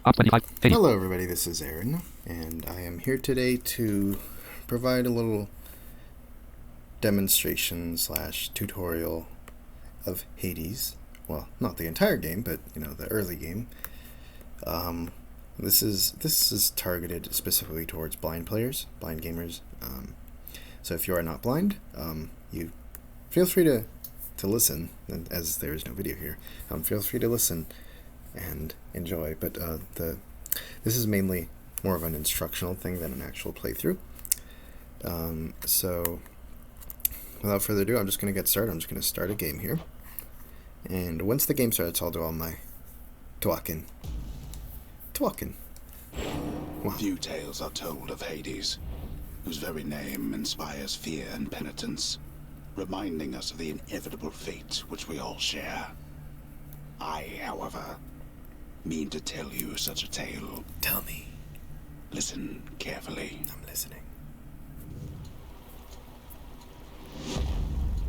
Up 25. 80. Hello everybody, this is Aaron, and I am here today to provide a little demonstration slash tutorial of Hades. Well, not the entire game, but the early game. This is targeted specifically towards blind players, blind gamers. So if you are not blind, you feel free to listen, as there is no video here. Feel free to listen and enjoy, but this is mainly more of an instructional thing than an actual playthrough. So without further ado, I'm just going to get started. I'm just going to start a game here, and once the game starts, I'll do all my talking. Wow. Few tales are told of Hades, whose very name inspires fear and penitence, reminding us of the inevitable fate which we all share. I, however, mean to tell you such a tale. Tell me. Listen carefully. I'm listening.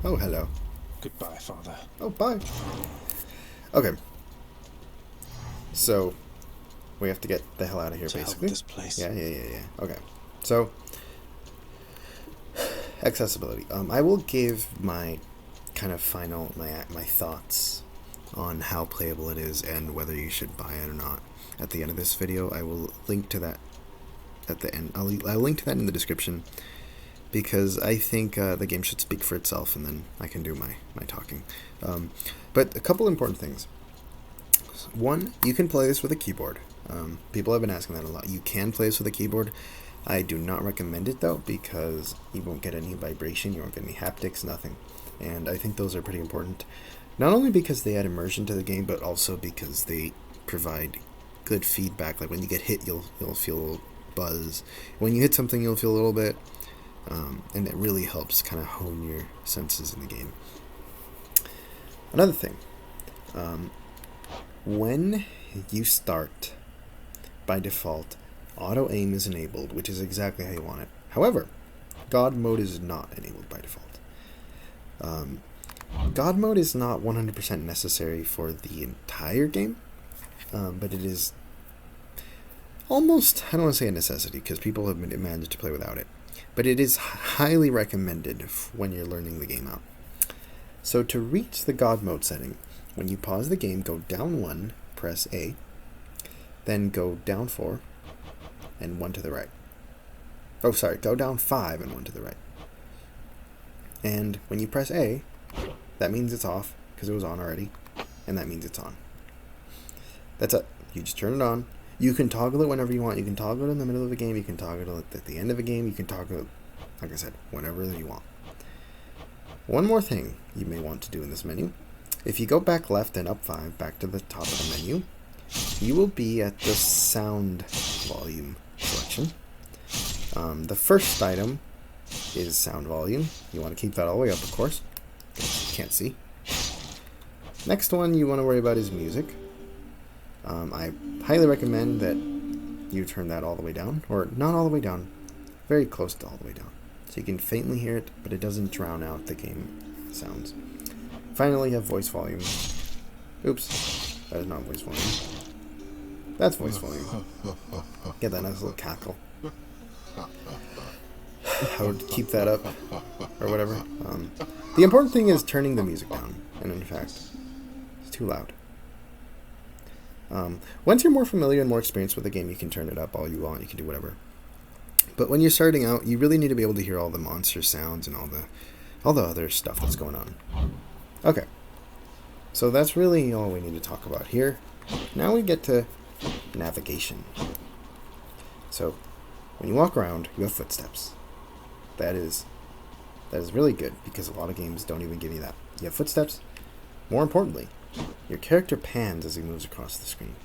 Oh, hello. Goodbye, Father. Oh, bye. Okay. So, we have to get the hell out of here, To hell basically. with this place. Yeah. Okay. So, accessibility. I will give my kind of final, my thoughts on how playable it is and whether you should buy it or not at the end of this video. I will link to that at the end. I'll link to that in the description, because I think the game should speak for itself, and then I can do my talking. But a couple important things. One, you can play this with a keyboard. People have been asking that a lot. You can play this with a keyboard. I do not recommend it, though, because you won't get any vibration, you won't get any haptics, nothing. And I think those are pretty important. Not only because they add immersion to the game, but also because they provide good feedback. Like when you get hit, you'll feel a little buzz. When you hit something, you'll feel a little bit. And it really helps kind of hone your senses in the game. Another thing. When you start, by default, auto aim is enabled, which is exactly how you want it. However, God mode is not enabled by default. God mode is not 100% necessary for the entire game, but it is almost, I don't want to say a necessity, because people have managed to play without it, but it is highly recommended when you're learning the game out. So to reach the God mode setting, when you pause the game, go down 1, press A, then go down 4, and 1 to the right. Oh, sorry, go down 5 and 1 to the right. And when you press A, that means it's off, because it was on already, and that means it's on. That's it. You just turn it on. You can toggle it whenever you want. You can toggle it in the middle of the game. You can toggle it at the end of the game. You can toggle it, like I said, whenever you want. One more thing you may want to do in this menu. If you go back left and up 5, back to the top of the menu, you will be at the sound volume selection. The first item is sound volume. You want to keep that all the way up, of course. Can't see. Next one you want to worry about is music. I highly recommend that you turn that all the way down, or not all the way down, very close to all the way down, so you can faintly hear it, but it doesn't drown out the game sounds. Finally, you have voice volume. Oops, that is not voice volume. That's voice volume. Get that nice little cackle. I would keep that up, or whatever. The important thing is turning the music down, and in fact, it's too loud. Once you're more familiar and more experienced with the game, you can turn it up all you want, you can do whatever. But when you're starting out, you really need to be able to hear all the monster sounds and all the other stuff that's going on. Okay, so that's really all we need to talk about here. Now we get to navigation. So, when you walk around, you have footsteps. That is really good, because a lot of games don't even give you that. You have footsteps. More importantly, your character pans as he moves across the screen.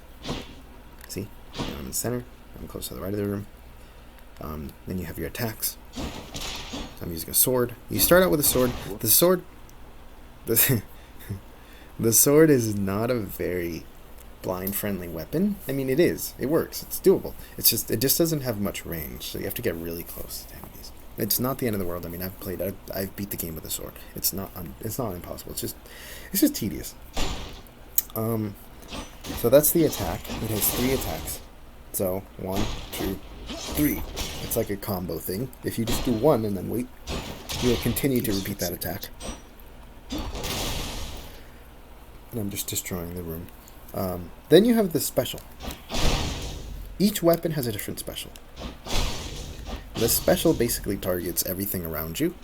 See? I'm in the center. I'm close to the right of the room. Then you have your attacks. I'm using a sword. You start out with a sword. The sword is not a very blind-friendly weapon. I mean, it is. It works. It's doable. It just doesn't have much range, so you have to get really close to enemies. It's not the end of the world. I mean, I've beat the game with a sword. It's not impossible. It's just tedious. So that's the attack. It has 3 attacks. So 1, 2, 3. It's like a combo thing. If you just do 1 and then wait, you will continue to repeat that attack. And I'm just destroying the room. Then you have the special. Each weapon has a different special. The special basically targets everything around you,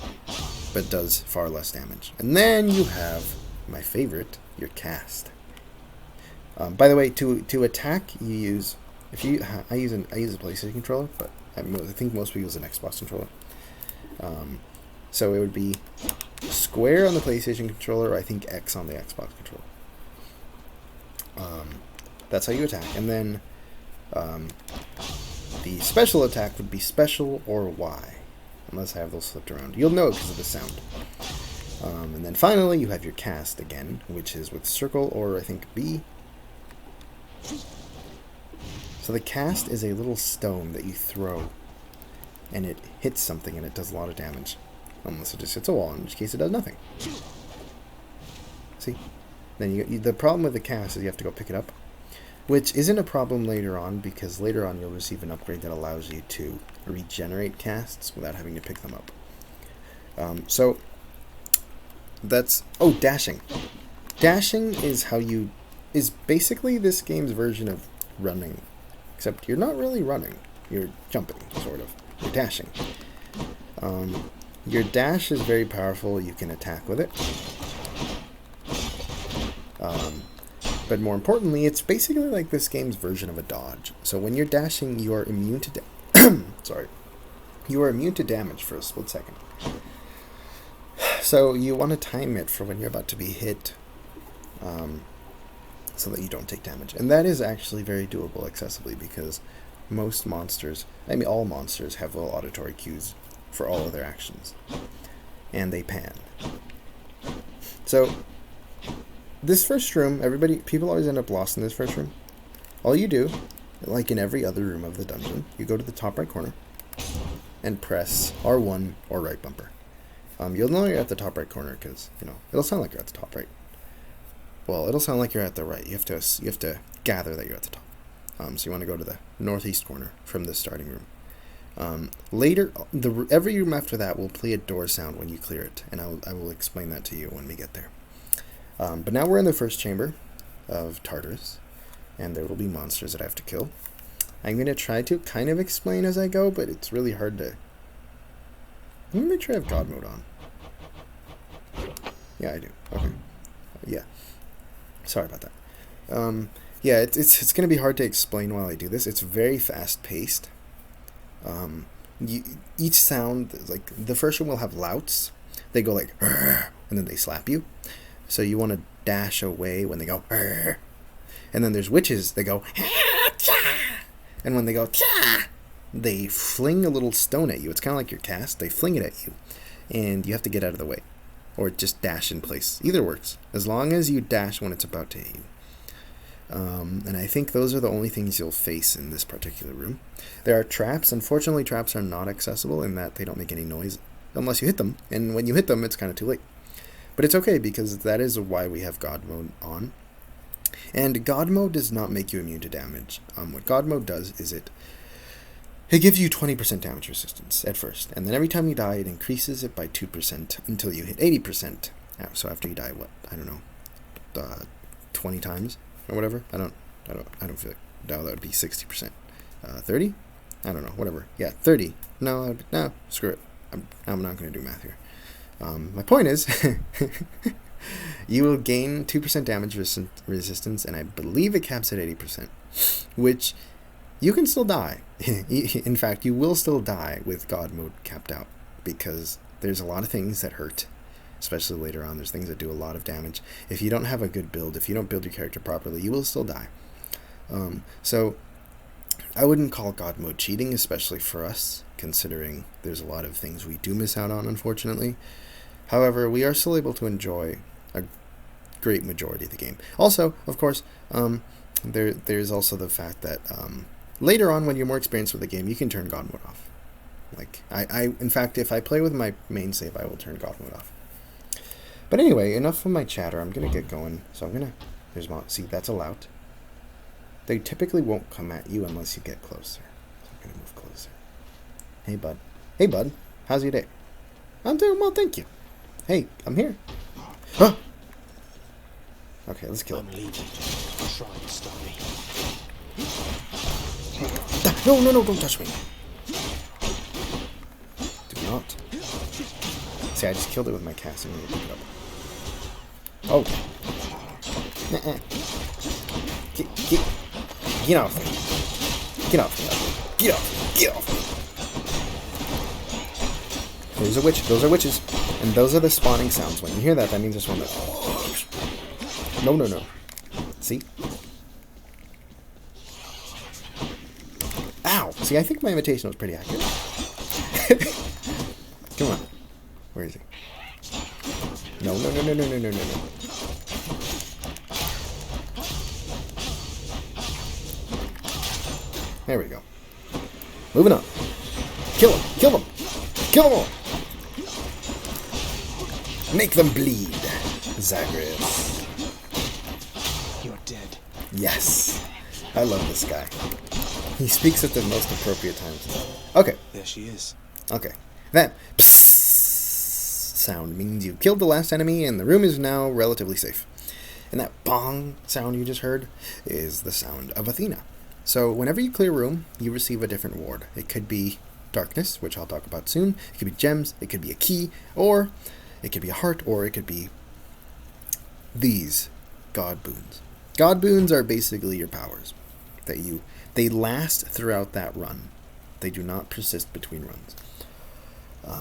but does far less damage. And then you have my favorite, your cast. By the way, to attack, you use I use a PlayStation controller, but I think most people use an Xbox controller. So it would be square on the PlayStation controller, or I think X on the Xbox controller. That's how you attack, and then the special attack would be special or Y, unless I have those flipped around. You'll know it because of the sound. And then finally, you have your cast again, which is with circle or I think B. So the cast is a little stone that you throw, and it hits something and it does a lot of damage. Unless it just hits a wall, in which case it does nothing. See? Then the problem with the cast is you have to go pick it up, which isn't a problem later on, because later on you'll receive an upgrade that allows you to regenerate casts without having to pick them up. So that's... Oh, dashing. Dashing is basically this game's version of running, except you're not really running. You're jumping, sort of. You're dashing. Your dash is very powerful. You can attack with it. But more importantly, it's basically like this game's version of a dodge. So when you're dashing, you are immune to sorry. You are immune to damage for a split second. So you want to time it for when you're about to be hit, so that you don't take damage. And that is actually very doable accessibly, because most monsters, I mean all monsters, have little auditory cues for all of their actions. And they pan. So this first room, people always end up lost in this first room. All you do, like in every other room of the dungeon, you go to the top right corner and press R1 or right bumper. You'll know you're at the top right corner because, it'll sound like you're at the top right. Well, it'll sound like you're at the right. You have to gather that you're at the top. So you want to go to the northeast corner from the starting room. Later, every room after that will play a door sound when you clear it, and I will explain that to you when we get there. But now we're in the first chamber of Tartarus, and there will be monsters that I have to kill. I'm going to try to kind of explain as I go, but it's really hard to... Let me make sure I have God mode on. Yeah, I do. Okay. Yeah. Sorry about that. Yeah, it's going to be hard to explain while I do this. It's very fast-paced. Each sound, like, the first one will have louts. They go like, and then they slap you. So you want to dash away when they go, and then there's witches, they go, and when they go, they fling a little stone at you. It's kind of like your cast. They fling it at you, and you have to get out of the way, or just dash in place. Either works, as long as you dash when it's about to hit you. And I think those are the only things you'll face in this particular room. There are traps. Unfortunately, traps are not accessible in that they don't make any noise unless you hit them, and when you hit them, it's kind of too late. But it's okay, because that is why we have God mode on. And God mode does not make you immune to damage. What God mode does is it gives you 20% damage resistance at first. And then every time you die, it increases it by 2% until you hit 80%. So after you die, 20 times or whatever? I don't feel like, no, that would be 60%. 30? I don't know, whatever. Yeah, 30. No, screw it. I'm not going to do math here. My point is, you will gain 2% damage resistance, and I believe it caps at 80%, which you can still die. In fact, you will still die with God mode capped out, because there's a lot of things that hurt, especially later on. There's things that do a lot of damage. If you don't have a good build, if you don't build your character properly, you will still die. So I wouldn't call God mode cheating, especially for us, considering there's a lot of things we do miss out on, unfortunately. However, we are still able to enjoy a great majority of the game. Also, of course, there's also the fact that later on, when you're more experienced with the game, you can turn God mode off. Like, in fact, if I play with my main save, I will turn God mode off. But anyway, enough of my chatter. I'm going to get going. So see, that's a lout. They typically won't come at you unless you get closer. So I'm going to move closer. Hey, bud. Hey, bud. How's your day? I'm doing well, thank you. Hey, I'm here. Huh? Okay, let's kill him. I'm leaving. Try and stop me. No, no, no, don't touch me. Do not. See, I just killed it with my cast. I'm going to pick it up. Oh. Get off me. Get off me. Get off me. Get off me. There's a witch. Those are witches. And those are the spawning sounds. When you hear that, that means there's one that... No, no, no. See? Ow! See, I think my imitation was pretty accurate. Come on. Where is he? No, no, no, no, no, no, no, no, no. There we go. Moving on. Kill him! Kill them! Kill them all! Make them bleed, Zagreus. You're dead. Yes. I love this guy. He speaks at the most appropriate times. Okay. There she is. Okay. That sound means you killed the last enemy and the room is now relatively safe. And that bong sound you just heard is the sound of Athena. So whenever you clear a room, you receive a different ward. It could be darkness, which I'll talk about soon. It could be gems, it could be a key, or it could be a heart, or it could be these god boons. God boons are basically your powers that they last throughout that run. They do not persist between runs.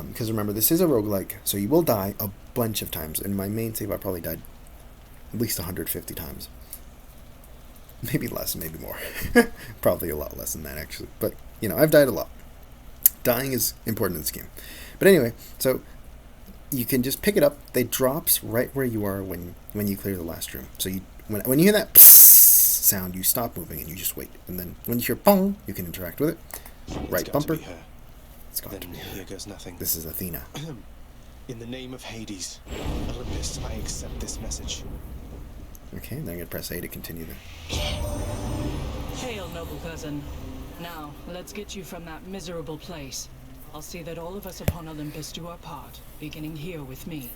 Because remember, this is a roguelike, so you will die a bunch of times. In my main save, I probably died at least 150 times. Maybe less, maybe more. Probably a lot less than that, actually. But, you know, I've died a lot. Dying is important in this game. But anyway, so you can just pick it up. It drops right where you are when you clear the last room. So when you hear that sound, you stop moving and you just wait. And then when you hear pong, you can interact with it. Right bumper. It's going to be her. Here goes nothing. This is Athena. In the name of Hades, Olympus, I accept this message. Okay, then I'm going to press A to continue then. Hail, noble cousin. Now, let's get you from that miserable place. I'll see that all of us upon Olympus do our part, beginning here with me.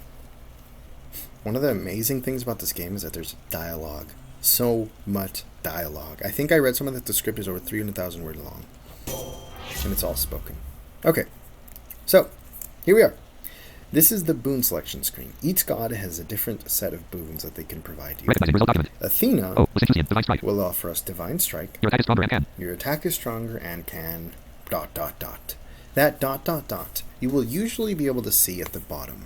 One of the amazing things about this game is that there's dialogue. So much dialogue. I think I read somewhere that the script is over 300,000 words long. And it's all spoken. Okay, so here we are. This is the boon selection screen. Each god has a different set of boons that they can provide you. Athena will offer us Divine Strike. Your attack is stronger and can. Your attack is stronger and can... ... That ... You will usually be able to see at the bottom.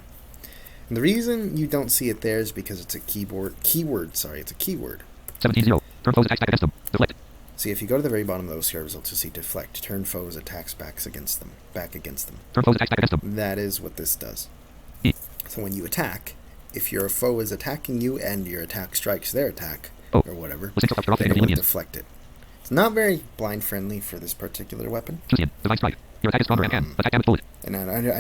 And the reason you don't see it there is because it's a keyword. It's a keyword. 17-0. Turn foes attacks back against them. Deflect. See, if you go to the very bottom of those here results, you'll see deflect. Turn foes attacks back against them. Turn foes attacks back against them. That is what this does. E. So when you attack, if your foe is attacking you and your attack strikes their attack, or whatever, then it will deflect it. It's not very blind friendly for this particular weapon. Divine Strike. Your attack is stronger and can. Attack damage bullet. And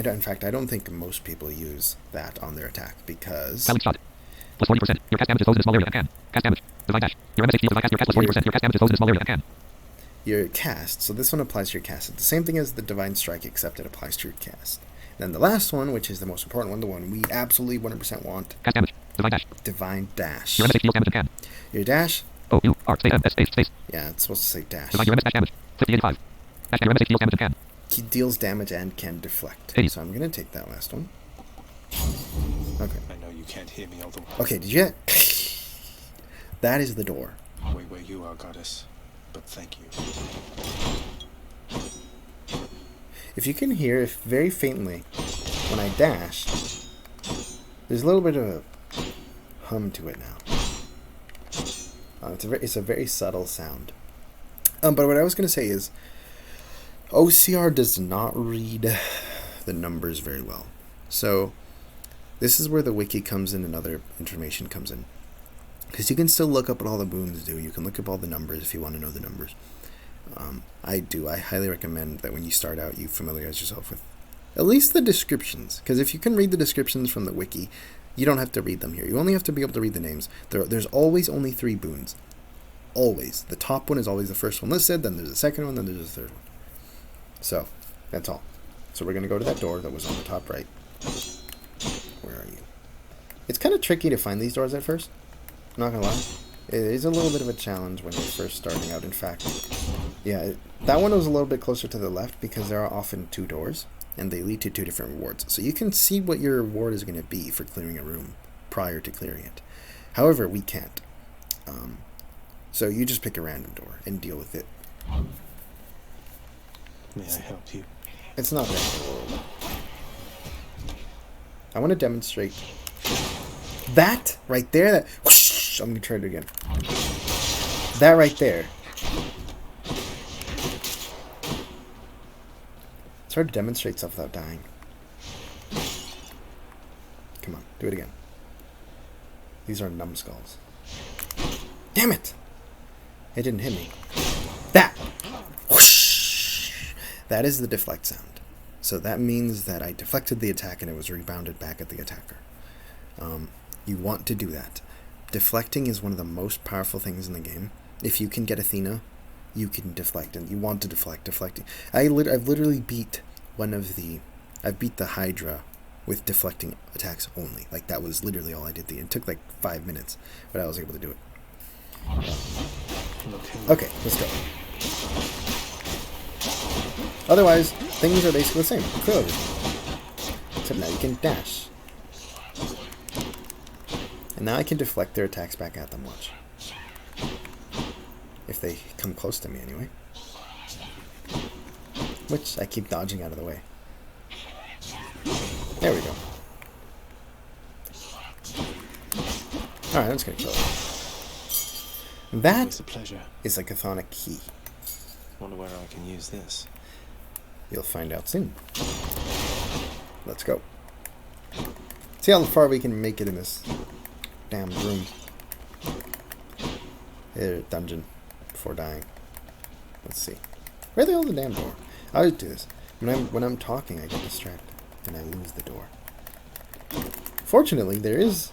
in fact, I don't think most people use that on their attack because... Challenge shot. Plus 40%. Your cast damage is those in a small area that can. Cast damage. Divine dash. Your MSH divine cast. Your cast plus 40%. Your cast damage is those in a small area that can. Your cast. So this one applies to your cast. It's the same thing as the Divine Strike, except it applies to your cast. Then the last one, which is the most important one, the one we absolutely 100% want. Cast damage. Divine dash. Divine dash. Your MSH deals damage and can. Your dash. O U R space M S H space. Yeah, it's supposed to say dash. Divine your MS dash damage. 50-85. Dash your MSH deals damage and can. He deals damage and can deflect. 80. So I'm gonna take that last one. Okay. I know you can't hear me all the way. Okay, did you... That is the door. Wait where you are, goddess. But thank you. If you can hear, if very faintly, when I dash, there's a little bit of a hum to it now. It's a very subtle sound. But what I was going to say is, OCR does not read the numbers very well. So this is where the wiki comes in and other information comes in. Because you can still look up what all the boons do. You can look up all the numbers if you want to know the numbers. I highly recommend that when you start out, you familiarize yourself with at least the descriptions. Because if you can read the descriptions from the wiki, you don't have to read them here. You only have to be able to read the names. There's always only 3 boons. Always. The top one is always the first one listed, then there's a second one, then there's a third one. So, that's all. So we're going to go to that door that was on the top right. Where are you? It's kind of tricky to find these doors at first. Not going to lie. It is a little bit of a challenge when you're first starting out. In fact, yeah, that one was a little bit closer to the left because there are often 2 doors, and they lead to 2 different rewards. So you can see what your reward is going to be for clearing a room prior to clearing it. However, we can't. So you just pick a random door and deal with it. May I help you? It's not the end of the world. I want to demonstrate that right there. That whoosh, I'm going to try it again. That right there. It's hard to demonstrate stuff without dying. Come on, do it again. These are numbskulls. Damn it! It didn't hit me. That! Whoosh! That is the deflect sound. So that means that I deflected the attack and it was rebounded back at the attacker. You want to do that. Deflecting is one of the most powerful things in the game. If you can get Athena, you can deflect, and you want to deflect. Deflecting. I've literally beat I've beat the Hydra with deflecting attacks only. Like, that was literally all I did. It took like 5 minutes, but I was able to do it. Okay, let's go. Otherwise, things are basically the same. Clearly. Except now you can dash. And now I can deflect their attacks back at them, watch. If they come close to me, anyway. Which I keep dodging out of the way. There we go. Alright, I'm just gonna kill it. That It's a pleasure. is a chthonic key. Wonder where I can use this. You'll find out soon. Let's go. See how far we can make it in this damn room. Dungeon. Before dying. Let's see. Where the hell is the damn door? I always do this. When I'm talking, I get distracted. And I lose the door. Fortunately, there is...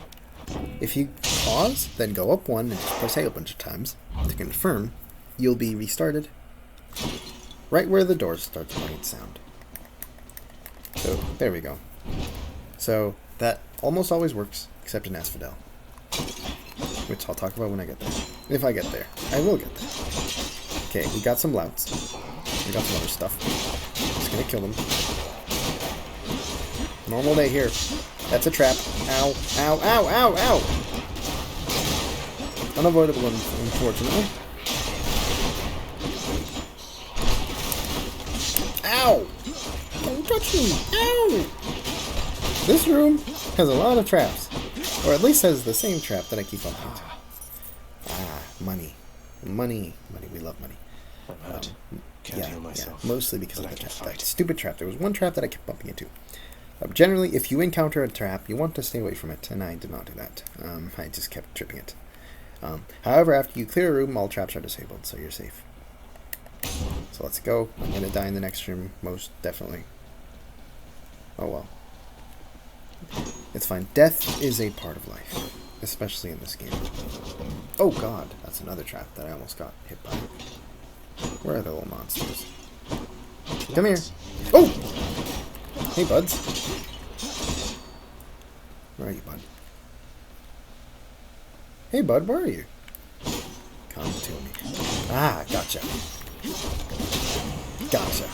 If you pause, then go up 1 and just press A a bunch of times to confirm, you'll be restarted right where the door starts playing its sound. So, there we go. So, that almost always works, except in Asphodel. Which I'll talk about when I get there. If I get there. I will get there. Okay, we got some louts. We got some other stuff. Just gonna kill them. Normal day here. That's a trap. Ow, ow, ow, ow, ow! Unavoidable, unfortunately. Ow! Don't touch me! Ow! This room has a lot of traps. Or at least has the same trap that I keep on hitting. Ah, money. Money. Money. We love money. I'm hurt. Can't heal myself. Yeah, mostly because But of I the can trap. fight. That stupid trap. There was one trap that I kept bumping into. Generally, if you encounter a trap, you want to stay away from it, and I did not do that. I just kept tripping it. However, after you clear a room, all traps are disabled, so you're safe. So let's go. I'm going to die in the next room, most definitely. Oh well. It's fine. Death is a part of life, especially in this game. Oh god, that's another trap that I almost got hit by. Where are the little monsters? Come here. Oh! Hey, buds. Where are you, bud? Hey, bud, where are you? Come to me. Ah, gotcha. Gotcha.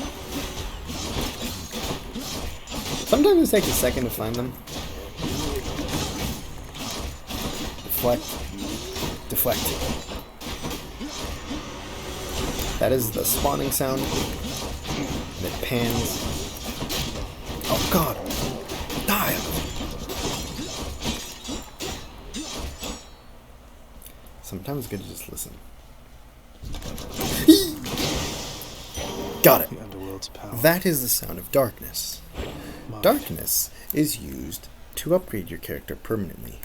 Sometimes it takes a second to find them. Deflect. Deflect. That is the spawning sound. And it pans. Oh god! Die! Sometimes it's good to just listen. Got it! The underworld's power. That is the sound of darkness. Darkness is used to upgrade your character permanently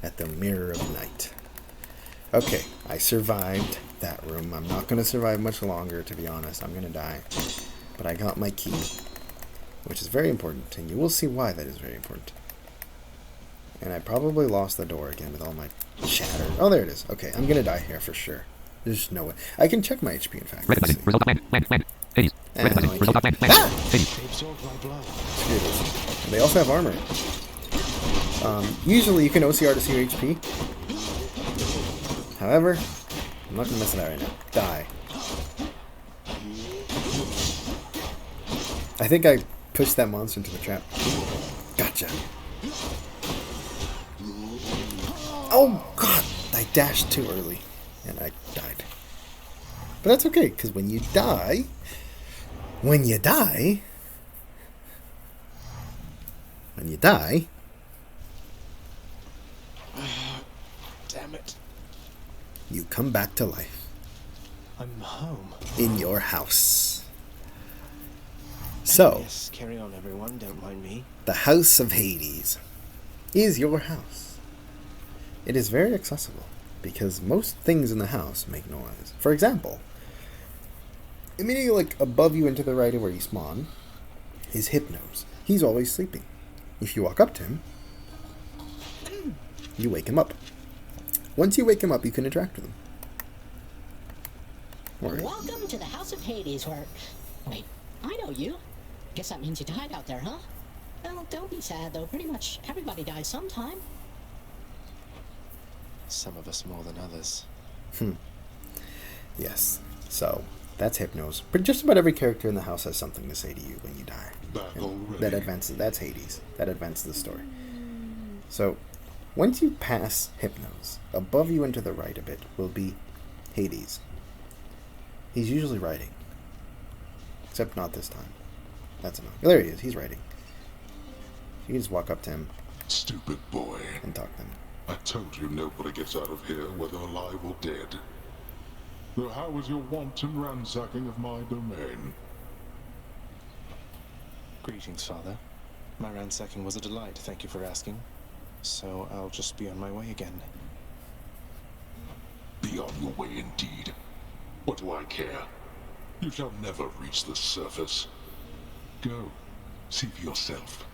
at the Mirror of Night. Okay, I survived that room. I'm not going to survive much longer, to be honest. I'm going to die. But I got my key, which is very important, and you will see why that is very important. And I probably lost the door again with all my chatter. Oh, there it is. Okay, I'm going to die here for sure. There's no way. I can check my HP, in fact. Red button. Result of land. Hades. Red button. No, I Result of can't. land. Hades. They absorbed my blood. Here it is. And they also have armor. Usually you can OCR to see your HP. However, I'm not going to mess it out right now. Die. I think I pushed that monster into the trap. Gotcha. Oh, God. I dashed too early. And I died. But that's okay, because when you die... When you die... Damn it. You come back to life. I'm home. In your house. So, Yes, carry on, everyone. Don't mind me. the House of Hades is your house. It is very accessible, because most things in the house make noise. For example, immediately like above you and to the right of where you spawn is Hypnos. He's always sleeping. If you walk up to him, you wake him up. Once you wake him up, you can interact with him. Welcome to the House of Hades, where... Wait, I know you. Guess that means you died out there, huh? Well, don't be sad, though. Pretty much everybody dies sometime. Some of us more than others. Yes. So, that's Hypnos. But just about every character in the house has something to say to you when you die. Back And already. that advances. That's Hades. That advances the story. So, once you pass Hypnos, above you and to the right a bit will be Hades. He's usually writing. Except not this time. That's enough. There he is. He's writing. You can just walk up to him Stupid boy. and talk to him. I told you nobody gets out of here, whether alive or dead. So how was your wanton ransacking of my domain? Greetings, Father. My ransacking was a delight, thank you for asking. So I'll just be on my way again. Be on your way indeed. What do I care? You shall never reach the surface. Go. See for yourself.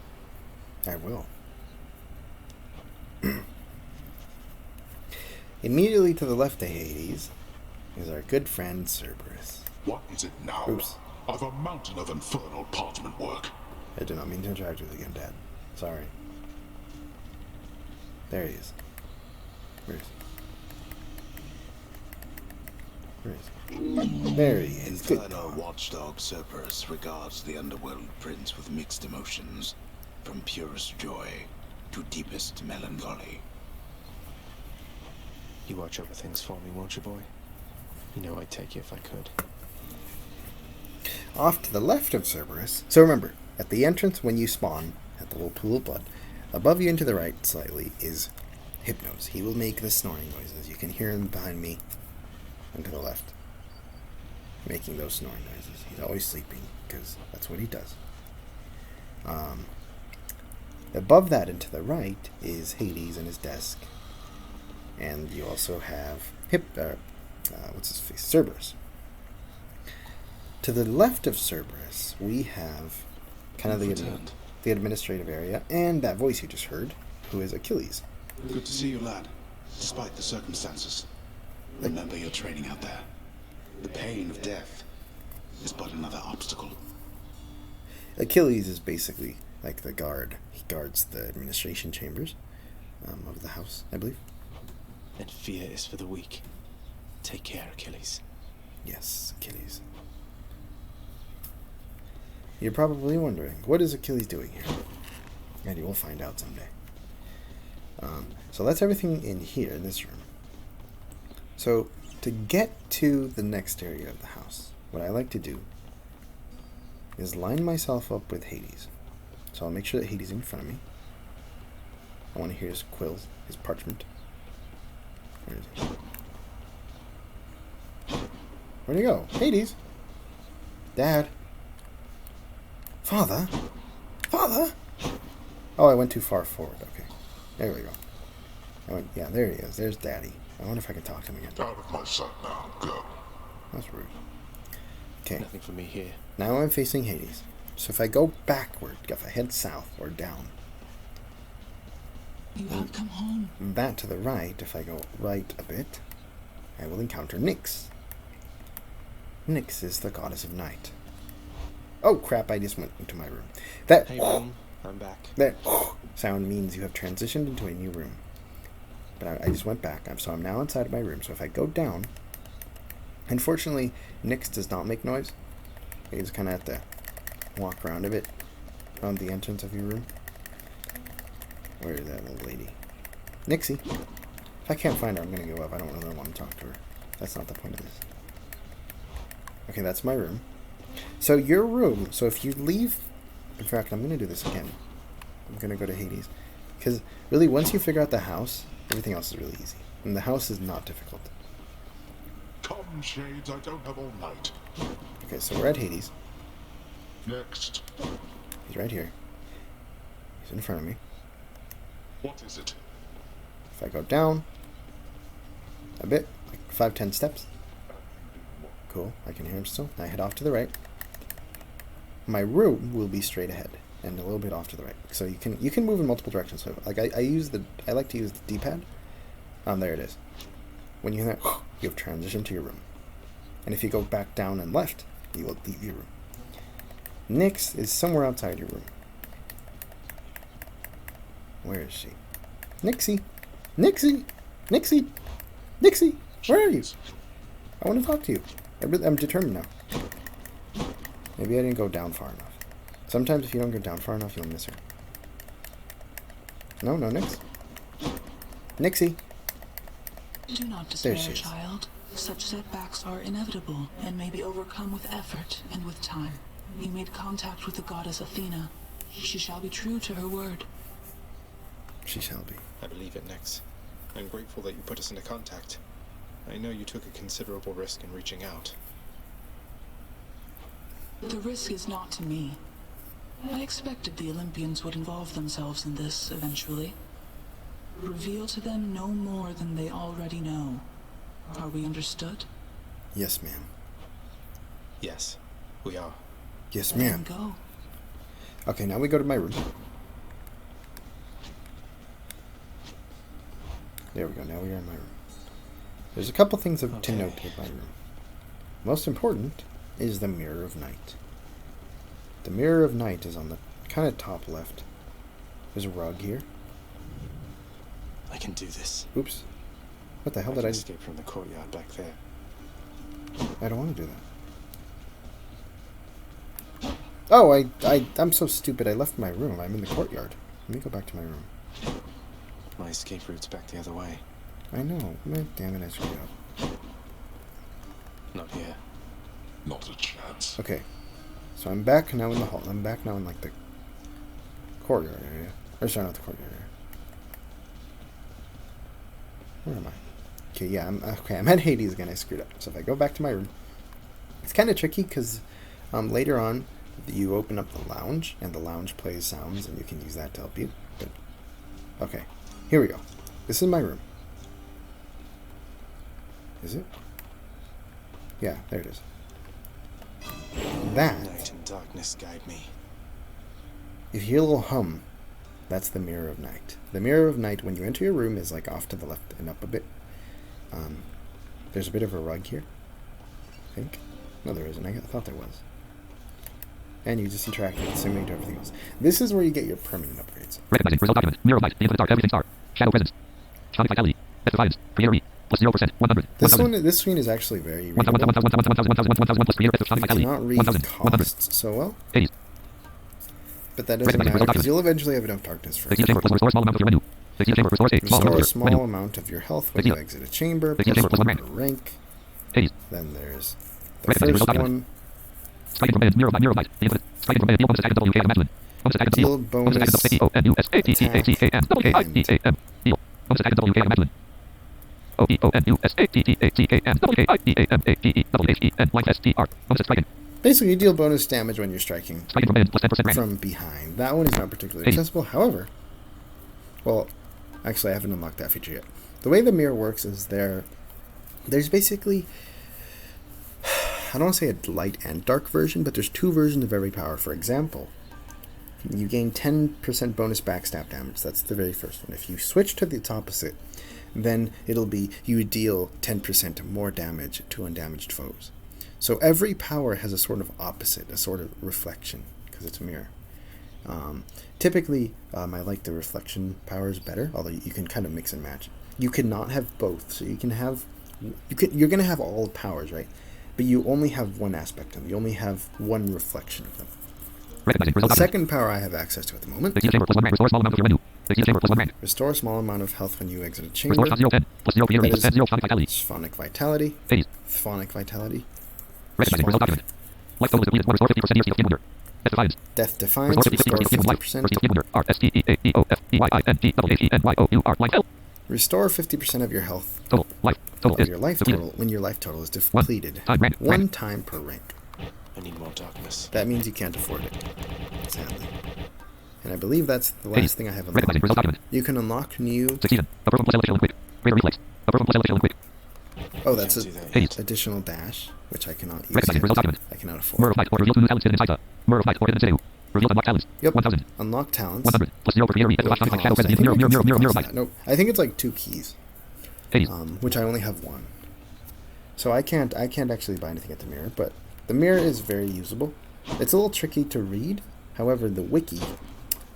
I will. Immediately to the left of Hades is our good friend Cerberus. What is it now? Oops. I've a mountain of infernal parchment work. I did not mean to interact with you again, Dad. Sorry. There he is. Where is he? Where is he? There he is. Good Infernal dog. watchdog Cerberus regards the underworld prince with mixed emotions, from purest joy to deepest melancholy. You watch over things for me, won't you, boy? You know I'd take you if I could. Off to the left of Cerberus. So remember, at the entrance when you spawn, at the little pool of blood, above you and to the right slightly is Hypnos. He will make the snoring noises. You can hear him behind me and to the left. Making those snoring noises. He's always sleeping, because that's what he does. Above that and to the right is Hades and his desk. And you also have Cerberus. To the left of Cerberus, we have kind of the administrative area, and that voice you just heard, who is Achilles. Good to see you, lad. Despite the circumstances. Remember your training out there. The pain of death is but another obstacle. Achilles is basically like the guard. He guards the administration chambers of the house, I believe. And fear is for the weak. Take care, Achilles. Yes, Achilles. You're probably wondering, what is Achilles doing here? And you will find out someday. So that's everything in here, in this room. So, to get to the next area of the house, what I like to do is line myself up with Hades. So I'll make sure that Hades is in front of me. I want to hear his quills, his parchment. Where is he? Where'd he go? Hades? Dad? Father? Father? Oh, I went too far forward. Okay. There we go. Yeah, there he is. There's Daddy. I wonder if I can talk to him again. Out of my sight now. Go. That's rude. Okay. Nothing for me here. Now I'm facing Hades. So if I go backward, if I head south or down, You have come home. that to the right, if I go right a bit, I will encounter Nyx. Nyx is the goddess of night. Oh crap, I just went into my room. That Hey, room. I'm back. that sound means you have transitioned into a new room. But I just went back. So I'm now inside of my room. So if I go down, unfortunately, Nyx does not make noise. You just kind of have to walk around a bit around the entrance of your room. Where is that old lady? Nixie. If I can't find her, I'm going to go up. I don't really want to talk to her. That's not the point of this. Okay, that's my room. So your room, so if you leave... In fact, I'm going to do this again. I'm going to go to Hades. Because really, once you figure out the house, everything else is really easy. And the house is not difficult. Come, Shades, I don't have all night. Okay, so we're at Hades. Next. He's right here. He's in front of me. What is it? If I go down a bit, like 5-10 steps. Cool, I can hear him still. I head off to the right. My room will be straight ahead and a little bit off to the right. So you can move in multiple directions. So like I like to use the D-pad. There it is. When you hear that, you have transitioned to your room. And if you go back down and left, you will leave your room. Nyx is somewhere outside your room. Where is she? Nixie! Nixie! Nixie! Nixie! Where are you? I want to talk to you. I'm determined now. Maybe I didn't go down far enough. Sometimes if you don't go down far enough, you'll miss her. No, Nyx. Nixie! Do not despair, child. Such setbacks are inevitable and may be overcome with effort and with time. You made contact with the goddess Athena. She shall be true to her word. She shall be. I believe it, Nyx. I'm grateful that you put us into contact. I know you took a considerable risk in reaching out. The risk is not to me. I expected the Olympians would involve themselves in this eventually. Reveal to them no more than they already know. Are we understood? Yes, ma'am. Yes, we are. Yes, Let ma'am. them go. Okay, now we go to my room. There we go, now we are in my room. There's a couple things to note in my room. Most important is the Mirror of Night. The Mirror of Night is on the kind of top left. There's a rug here. I can do this. Oops. What the hell did I just... escape from the courtyard back there. I don't want to do that. Oh, I'm so stupid. I left my room. I'm in the courtyard. Let me go back to my room. My escape route's back the other way. I know. Damn it, I screwed up. Not here. Not a chance. Okay. So I'm back now in the hall. I'm back now in, like, the courtyard area. Or sorry, not the courtyard area. Where am I? Okay, yeah, I'm at Hades again. I screwed up. So if I go back to my room, it's kind of tricky because later on you open up the lounge and the lounge plays sounds and you can use that to help you. But okay, here we go. This is my room. Is it? Yeah, there it is. That, Night and darkness guide me. if you hear a little hum, that's the Mirror of Night. The Mirror of Night, when you enter your room, is like off to the left and up a bit. There's a bit of a rug here, I think. No, there isn't. I thought there was. And you just interact with it, similar to everything else. This is where you get your permanent upgrades. Recognizing result document. Mirror of light. The infinite dark. Everything star. Shadow presence. Sonic vitality. Death defiance. Creator E. Plus 0%. 100. This screen is actually very 1000. readable. 1000 plus creator. Sonic I vitality. cannot read 1000. 100. costs so well, Hades. but that doesn't matter because you'll eventually have enough darkness for Exit chamber. Restore a small amount of your menu. Exit chamber. Restores a small amount restore of a small menu. amount of your health when you exit a chamber, Exit chamber plus plus 1 one rank. Hades. Then there's the Recognizing first result document. one. Striking from band. Mirror of light. Mirror of light. The infinite. Striking from band. Deal bonus attack WK Masculine. Bonus attack Deal bonus bonus attack bonus attack Deal. Bonus attack WK Masculine. Basically, you deal bonus damage when you're striking Striking from band plus 10% rank. from behind. That one is not particularly accessible. However, well, actually, I haven't unlocked that feature yet. The way the mirror works is there's basically, I don't want to say a light and dark version, but there's 2 versions of every power. For example, you gain 10% bonus backstab damage. That's the very first one. If you switch to its opposite, then it'll be you deal 10% more damage to undamaged foes. So every power has a sort of opposite, a sort of reflection, because it's a mirror. Typically, I like the reflection powers better, although you can kind of mix and match. You cannot have both, so you're going to have all powers, right? But you only have one aspect of them. You only have one reflection of them. Recognizing The result second power I have access to at the moment. Exceed chamber plus 1 rank. Restore a small amount of your menu. Exceed chamber plus 1 rank. Restore a small amount of health when you exit a chamber. Restore 0 10 plus 0 for your That range. is 10 0 Sonic Vitality. Phonic Vitality. Hades. Phonic Vitality. Recognizing result document. Life total is depleted. 1 restore 50% near Steel Wonder. Death Defiance. Death Defiance. Restore 50% Restore near life. 50%. For Steel Wonder. R-S-T-E-A-E-O-F-E-Y-I-N-G-W-A-T-E-N-Y-O-U-R. Life total. Restore 50% of your health. Total. Life. Total Of is your life depleted. total when your life total is depleted. Time rank. One time per rank. I need more darkness. That means you can't afford it, sadly. And I believe that's the last thing I have Recognizing result unlocked. document. You can unlock new... Succeeded. A person plus LH and quick. Greater reflex. A person plus LH and quick. Oh, that's Can't do that an yet. additional dash, which I cannot use Recognizing yet. result document. I cannot Mur afford. of Might or reveal 2 new talents hidden inside the. Mur of Might or hidden sinew. Reveal unlocked talents. Yep. 1000. Unlock talents. 100. Plus 0 for creator. What Sonic like cost? shadow I presence. think Mirror it of costs Might. that. No, I think it's like 2 keys, Hades. which I only have 1. So I can't actually buy anything at the mirror, but the mirror is very usable. It's a little tricky to read. However, the wiki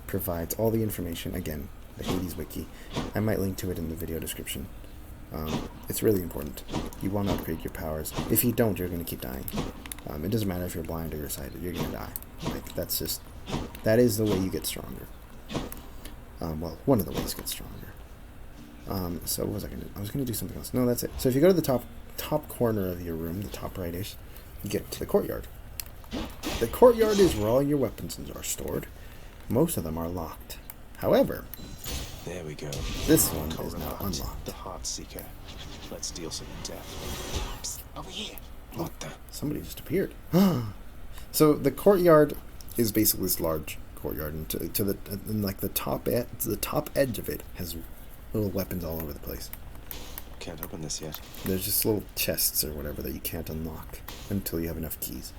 provides all the information. Again, the Hades wiki. I might link to it in the video description. It's really important. You want to upgrade your powers. If you don't, you're going to keep dying. It doesn't matter if you're blind or you're sighted. You're going to die. Like, that is the way you get stronger. Well, one of the ways to get stronger. So what was I going to do? I was going to do something else. No, that's it. So if you go to the top corner of your room, the top right-ish, you get to the courtyard. The courtyard is where all your weapons are stored. Most of them are locked. However, There we go. this one is Cobra now Bot, unlocked. the Heart Seeker. Let's deal some death. Psst, over here. What the? Somebody just appeared. So the courtyard is basically this large courtyard, and the top edge of it has little weapons all over the place. Can't open this yet. There's just little chests or whatever that you can't unlock until you have enough keys.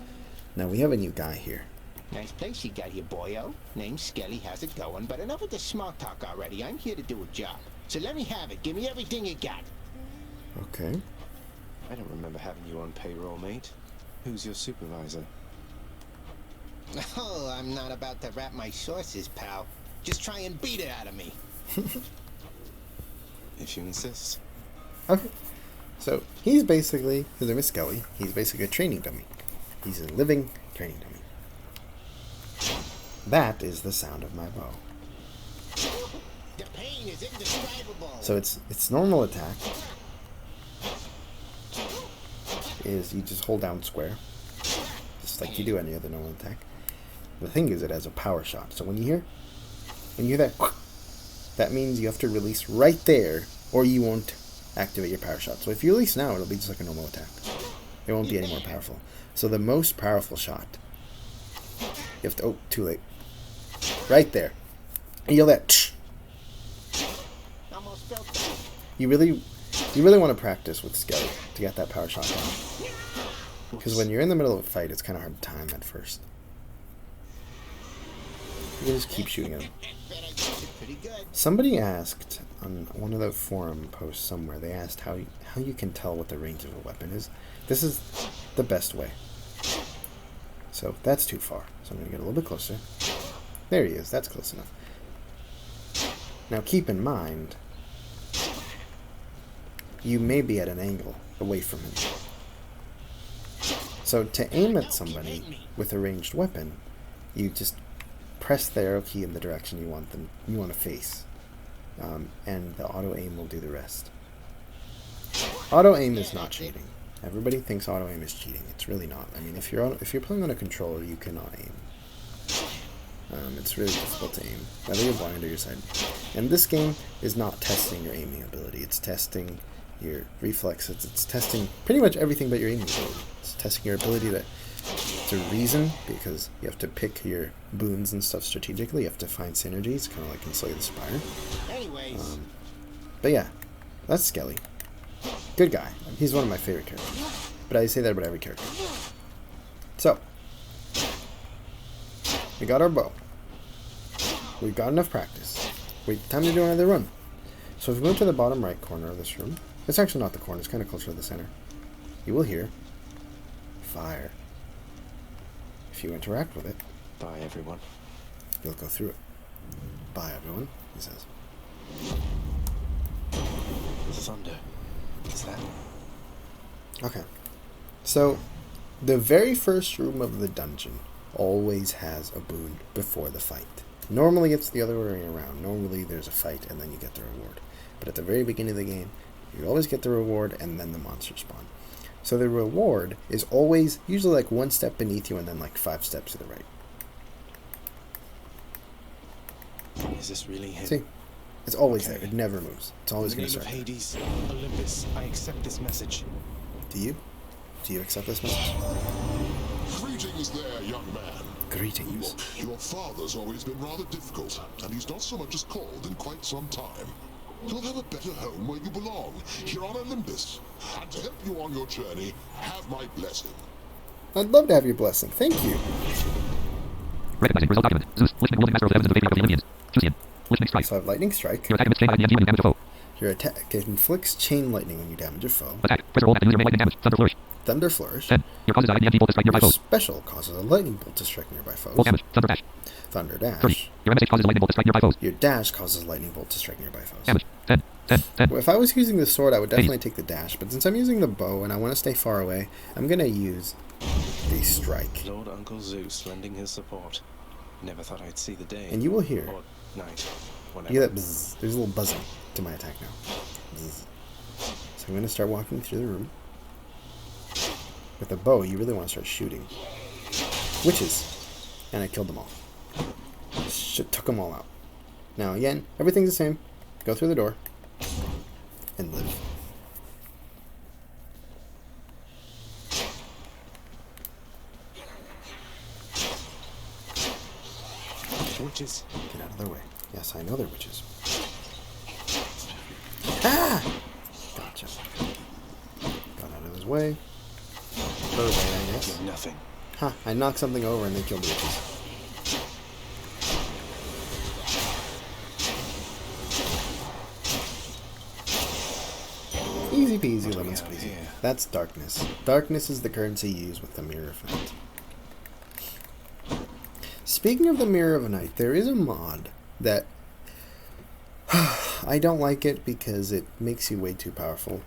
Now we have a new guy here. Nice place you got here, boyo. Name's Skelly, how's it going? But enough of the small talk already. I'm here to do a job. So let me have it. Give me everything you got. Okay. I don't remember having you on payroll, mate. Who's your supervisor? Oh, I'm not about to wrap my sources, pal. Just try and beat it out of me. If you insist. Okay. So his name is Skelly. He's basically a training dummy. He's a living training dummy. That is the sound of my bow. The pain is indescribable. So its normal attack is you just hold down square, just like you do any other normal attack. The thing is, it has a power shot. So when you hear that, that means you have to release right there, or you won't activate your power shot. So if you release now, it'll be just like a normal attack. It won't be any more powerful. So the most powerful shot, you have to, oh, too late. Right there. And you'll let, Almost felt that. you really want to practice with Skelly to get that power shot down. Because when you're in the middle of a fight, it's kind of hard to time at first. You just keep shooting at him. Bet I guessed it pretty good. Somebody asked on one of the forum posts somewhere, they asked how you can tell what the range of a weapon is. This is the best way. So that's too far. So I'm going to get a little bit closer. There he is. That's close enough. Now keep in mind, you may be at an angle away from him. So to aim at somebody with a ranged weapon, you just press the arrow key in the direction you want to face, and the auto aim will do the rest. Auto aim is not cheating. Everybody thinks auto aim is cheating. It's really not. I mean, if you're playing on a controller, you cannot aim. It's really difficult to aim, whether you're blind or you're sighted. And this game is not testing your aiming ability. It's testing your reflexes. It's testing pretty much everything but your aiming ability. It's testing your ability to reason, because you have to pick your boons and stuff strategically. You have to find synergies, kind of like in Slay the Spire. Anyways, But yeah, that's Skelly. Good guy. He's one of my favorite characters. But I say that about every character. So, we got our bow. We've got enough practice. Time to do another run. So if we go to the bottom right corner of this room, it's actually not the corner, it's kind of closer to the center. You will hear fire. If you interact with it, Bye, everyone. you'll go through it. Bye, everyone, he says. Thunder. Is that? Okay. So, the very first room of the dungeon always has a boon before the fight. Normally it's the other way around. Normally there's a fight and then you get the reward. But at the very beginning of the game, you always get the reward and then the monsters spawn. So the reward is always usually like one step beneath you and then like 5 steps to the right. Is this really him? See? It's always Okay. there. It never moves. It's always In the going to name of start. Hades, Olympus, I accept this message. Do you? Do you accept this message? Greetings there, young man. Greetings. Your father's always been rather difficult, and he's not so much as called in quite some time. You'll have a better home where you belong, here on Olympus. And to help you on your journey, have my blessing. I'd love to have your blessing. Thank you. Recognizing result document. Zeus, Lichtning ruling master of the heavens and the vapor of the Olympians. Choosian. Lichtning strike. So I have lightning strike. Your attack emits chain lightning and when you damage a foe. Your attack inflicts chain lightning when you damage a foe. Attack. Press roll and use your main lightning damage. Thunder flourish. Thunder flourish. 10. Your causes a lightning bolt to strike nearby Your foes. special causes a lightning bolt to strike nearby foes. Bolt damage. Thunder dash. Thunder 30. dash. Your MSH causes a lightning bolt to strike nearby foes. Your dash causes lightning bolt to strike nearby foes. Damage. 10. 10. 10. Well, if I was using the sword, I would definitely take the dash, but since I'm using the bow and I want to stay far away, I'm going to use the strike. Lord Uncle Zeus lending his support. Never thought I'd see the day. And you will hear. Or night. Whatever. You hear that bzzz. There's a little buzzing to my attack now. Bzzz. So I'm going to start walking through the room. With the bow, you really want to start shooting witches. And I killed them all. Took them all out. Now again, everything's the same. Go through the door. And live. Witches. Get out of their way. Yes, I know they're witches. Ah! Gotcha. Got out of his way. Perfect, I guess. Did nothing. Ha! I knocked something over and they killed the witches. Easy peasy, What do we lemon have squeezy. here? That's darkness. Darkness is the currency used with the mirror effect. Speaking of the Mirror of Night, there is a mod that I don't like it because it makes you way too powerful,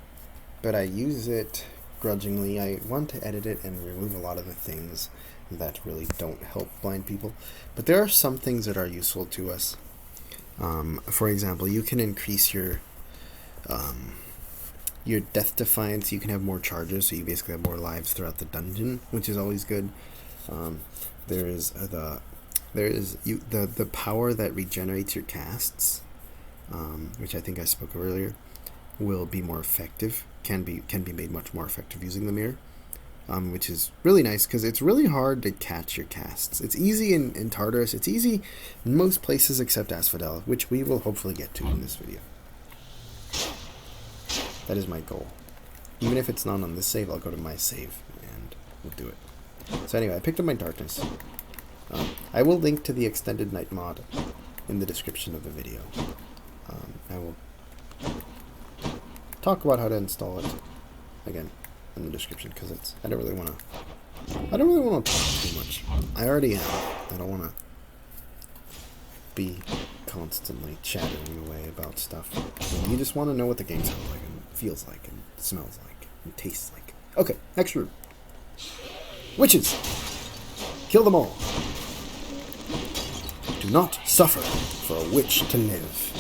but I use it grudgingly. I want to edit it and remove a lot of the things that really don't help blind people, but there are some things that are useful to us. For example, you can increase your death defiance. You can have more charges, so you basically have more lives throughout the dungeon, which is always good. There is the power that regenerates your casts, which I think I spoke of earlier, will be more effective. Can be made much more effective using the mirror, which is really nice because it's really hard to catch your casts. It's easy in Tartarus. It's easy in most places except Asphodel, which we will hopefully get to in this video. That is my goal. Even if it's not on this save, I'll go to my save and we'll do it. So anyway, I picked up my darkness. I will link to the extended night mod in the description of the video. I will talk about how to install it again in the description because I don't really want to talk too much. I already am. I don't want to be constantly chattering away about stuff. And you just want to know what the game sounds like and feels like and smells like and tastes like. Okay, next room. Witches! Kill them all. Do not suffer for a witch to live.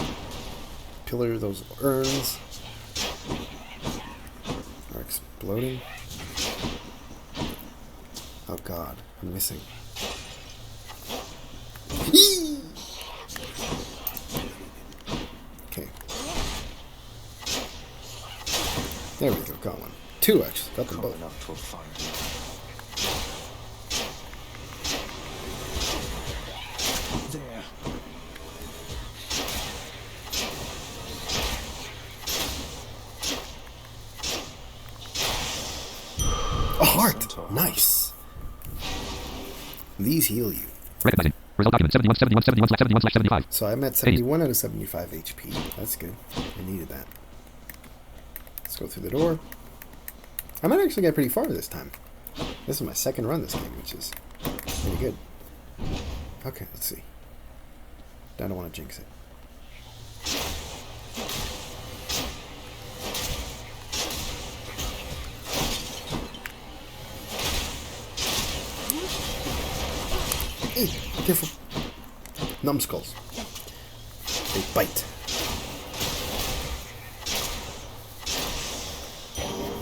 Pillar those urns are exploding. Oh god, I'm missing. Okay. There we go, got one. 2 actually, got them both. Enough to a fund. There. A heart! Nice! These heal you. Recognizing. Result document 71/75. So I'm at 71 out of 75 HP. That's good. I needed that. Let's go through the door. I might actually get pretty far this time. This is my second run this game, which is pretty good. Okay, let's see. I don't want to jinx it. Hey, careful. Numbskulls. They bite.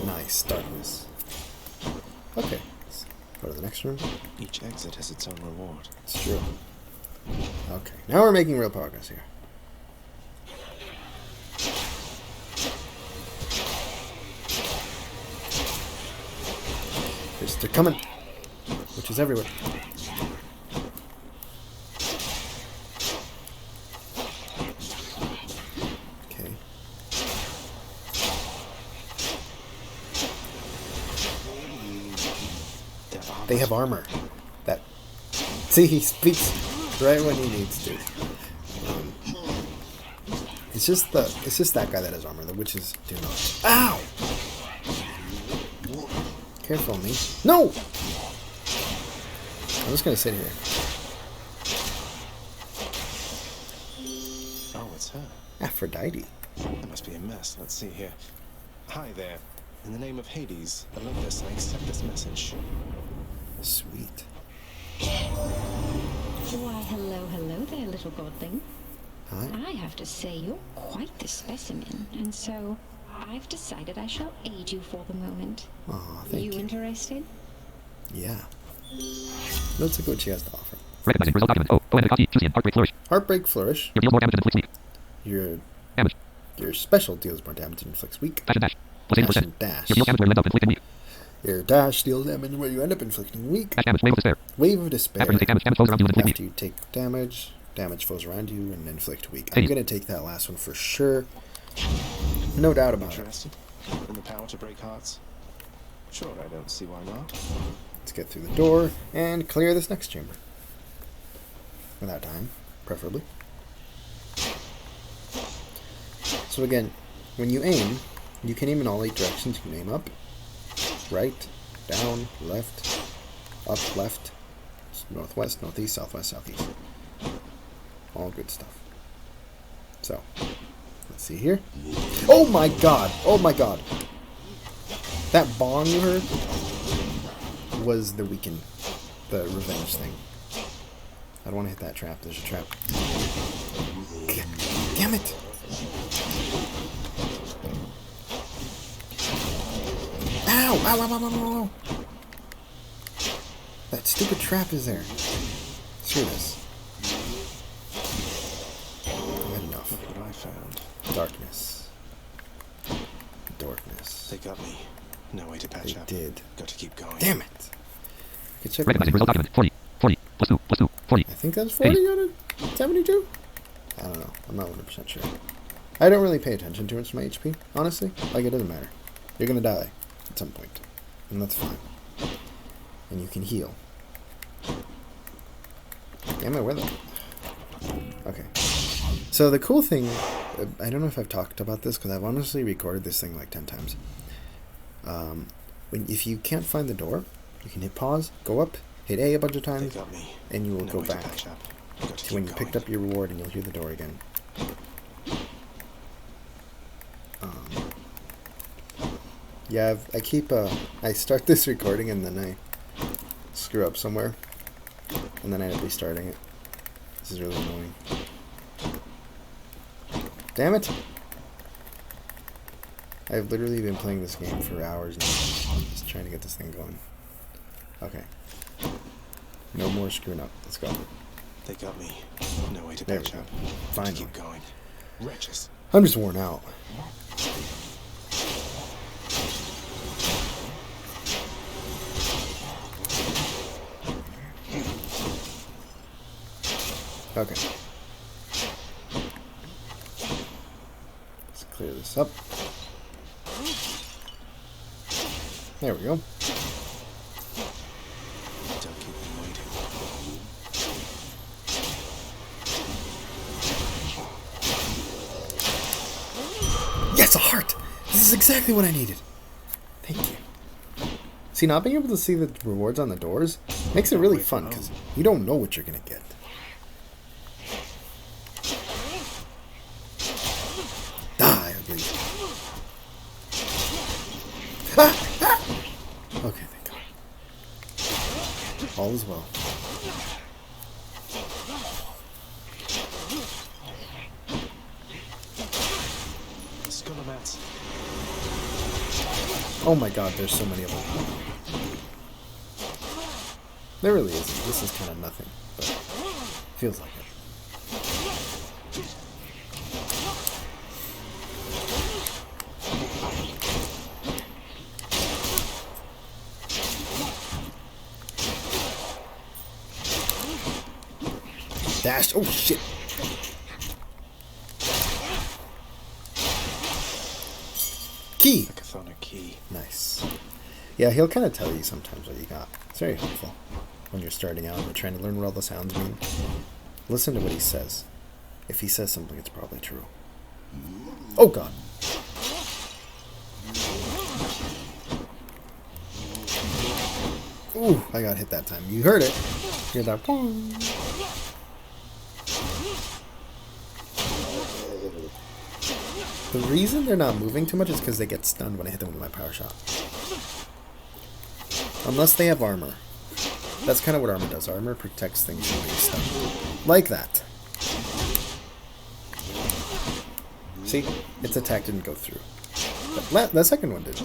Nice, darkness. Okay, let's go to the next room. Each exit has its own reward. It's true. Okay, now we're making real progress here. They're coming, which is everywhere. Okay. They have armor. That. See, he speaks right when he needs to. It's just that guy that has armor. The witches do not. Ow! Careful, me. No! I'm just gonna sit here. Oh, it's her. Aphrodite. There must be a mess. Let's see here. Hi there. In the name of Hades, Olympus, I accept this message. Sweet. Why, hello there, little god thing. Hi. I have to say, you're quite the specimen, and so I've decided I shall aid you for the moment. Aw, thank you. Interested? Yeah. Let's look what she has to offer. Recognizing result document. Oh, and Coffee, Juicy, and Heartbreak Flourish. Heartbreak Flourish. Your deals more damage and inflicts weak. Your Damage. Your special deals more damage and inflicts weak. Dash and dash. Plus 80%. Dash and dash. Your deal damage where you end up inflicting weak. Your dash deals damage where you end up inflicting weak. Dash damage, wave of despair. Wave of despair. After you take damage, damage foes around you and inflict After weak. you take damage foes around you and inflict weak. I'm Hades. gonna take that last one for sure. No doubt about it. Interested in the power to break hearts? Sure, I don't see why not. Let's get through the door and clear this next chamber. Without dying, preferably. So again, when you aim, you can aim in all 8 directions. You can aim up, right, down, left, up, left, northwest, northeast, southwest, southeast. All good stuff. So, let's see here. Oh my god! Oh my god! That bong you heard was the weaken, the revenge thing. I don't want to hit that trap. There's a trap. Damn it! Ow! Ow! Ow! Ow! Ow! Ow! That stupid trap is there. Screw this. I had enough. Look what I found. Darkness. Darkness. They got me. No way to patch They up. did. Got to keep going. Damn it! I could check. Recognizing result document 40. 40. Plus 2. Plus 2. 40. I think that's 40 out of 72? I don't know. I'm not 100% sure. I don't really pay attention too much to my HP, honestly. Like, it doesn't matter. You're gonna die at some point, and that's fine. And you can heal. Am I with it? Okay. So the cool thing, I don't know if I've talked about this, because I've honestly recorded this thing like 10 times. If you can't find the door, you can hit pause, go up, hit A a bunch of They times, got me. and you will No go way to back patch up. Got to to keep when you going. picked up your reward, and you'll hear the door again. Yeah, I start this recording and then I screw up somewhere, and then I end up restarting it. This is really annoying. Damn it! I've literally been playing this game for hours now, just trying to get this thing going. Okay. No more screwing up. Let's go. They got me. No way to There we patch go. up. Got to Finally. keep going. Wretches. I'm just worn out. Okay. Let's clear this up. There we go. Don't keep them waiting. Yes, a heart! This is exactly what I needed. Thank you. See, not being able to see the rewards on the doors makes it really fun, because you don't know what you're going to get. Die, I believe. Okay, thank God. All is well. Skullomats. Oh my God, there's so many of them. There really isn't. This is kind of nothing, but feels like it. Dash. Oh shit. Key. Hackathonic key. Nice. Yeah, he'll kind of tell you sometimes what you got. It's very helpful when you're starting out and you're trying to learn what all the sounds mean. Listen to what he says. If he says something, it's probably true. Oh God. Ooh, I got hit that time. You heard it. You heard that. Boom. The reason they're not moving too much is because they get stunned when I hit them with my power shot. Unless they have armor. That's kind of what armor does. Armor protects things from being stunned. Like that. See? Its attack didn't go through. But the second one did.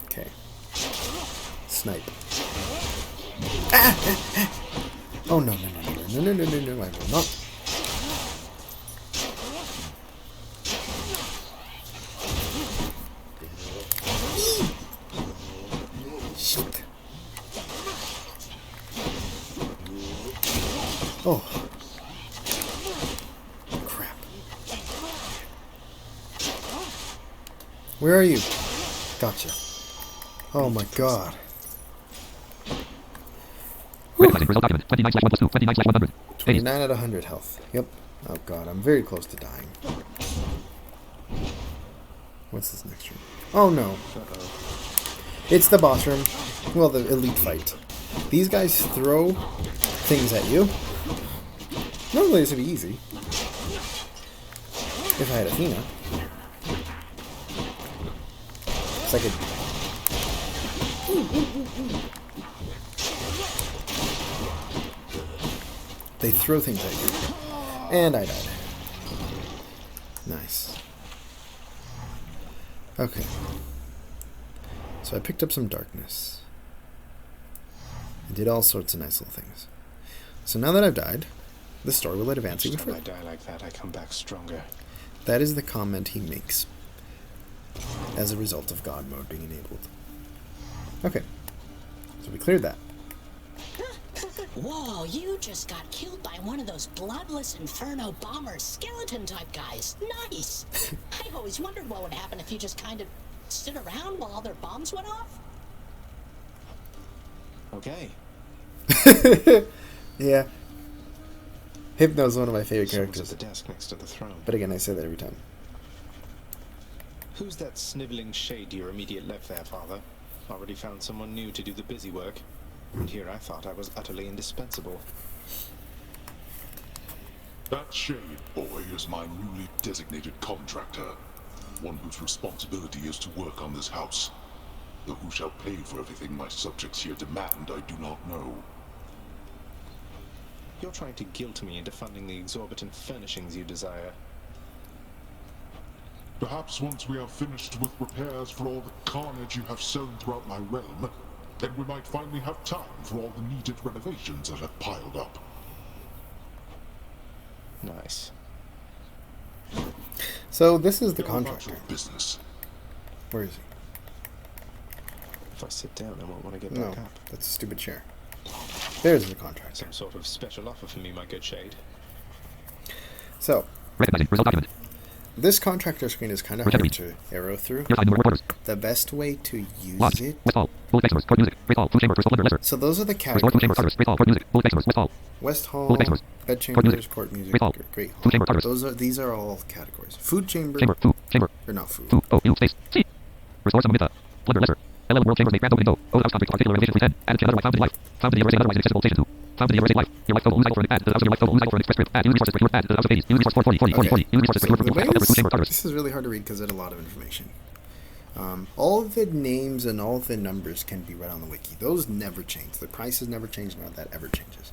Okay. Snipe. Ah! Oh no, no, no, no, no, no, no, no, no, I will not. Shit. Oh. Crap. Where are you? Gotcha. Oh my God. Recognizing result document. 29/1+2. 29/100. 29 out of 100 health. Yep. Oh God, I'm very close to dying. What's this next room? Oh no. It's the boss room. Well, the elite fight. These guys throw things at you. Normally this would be easy. If I had Athena. It's like a... They throw things at you. And I died. Nice. Okay. So I picked up some darkness. I did all sorts of nice little things. So now that I've died, the story will let advance even further. Each time I die like that, I come back stronger. That is the comment he makes as a result of God mode being enabled. Okay. So we cleared that. Whoa, you just got killed by one of those bloodless inferno bomber skeleton type guys. Nice! I always wondered what would happen if you just kind of stood around while all their bombs went off. Okay. Yeah. Hypno's one of my favorite Someone's characters. at the desk next to the throne. But again, I say that every time. Who's that sniveling shade to your immediate left there, Father? Already found someone new to do the busy work. And here I thought I was utterly indispensable. That shade boy is my newly designated contractor. One whose responsibility is to work on this house. Though who shall pay for everything my subjects here demand, I do not know. You're trying to guilt me into funding the exorbitant furnishings you desire. Perhaps once we are finished with repairs for all the carnage you have sown throughout my realm, then we might finally have time for all the needed renovations that have piled up. Nice. So this is the Go about contractor. your business. Where is he? If I sit down, I won't want to get No, back up. that's a stupid chair. There's the contractor. Some sort of special offer for me, my good shade. So, Recognizing result document. This contractor screen is kind of Protect hard reads. to arrow through. Your side, more quarters. The best way to use Lodge. it... West Hall. Bullet customers. Court music. Great Hall. Food chamber. First floor. Lesser. So those are the Restore food chamber. categories. Tartarus. Great Hall. Court music. Bullet customers. West Hall. West Hall, Bullet customers. bed Court music. chambers, court music, Great Hall. Great Hall. Food chamber. Tartarus. These are all categories. Food chamber, Chamber. Food. Chamber. or not food. Food. Oh. U. Space. C. Restore some Mytha. Plunder. Lesser. LL World Chambers. Make grand opening. Oh. The house conflict. Particular realization. 10. Add to another life. Found in life. Found in the otherwise inaccessible. Station 2. Found in the otherwise life. Your life total. Only cycle for an add. To the house of your life total. Only cycle for an express script. Add. Use resources. Quick add. To the house of Hades. Use resource 40. 40. 40. 40. Use resources. So Quick the way food chamber. Tartarus. this is really hard to read because it had a lot of information. All of the names and all of the numbers can be read on the wiki. Those never change. The prices never change. None of that ever changes.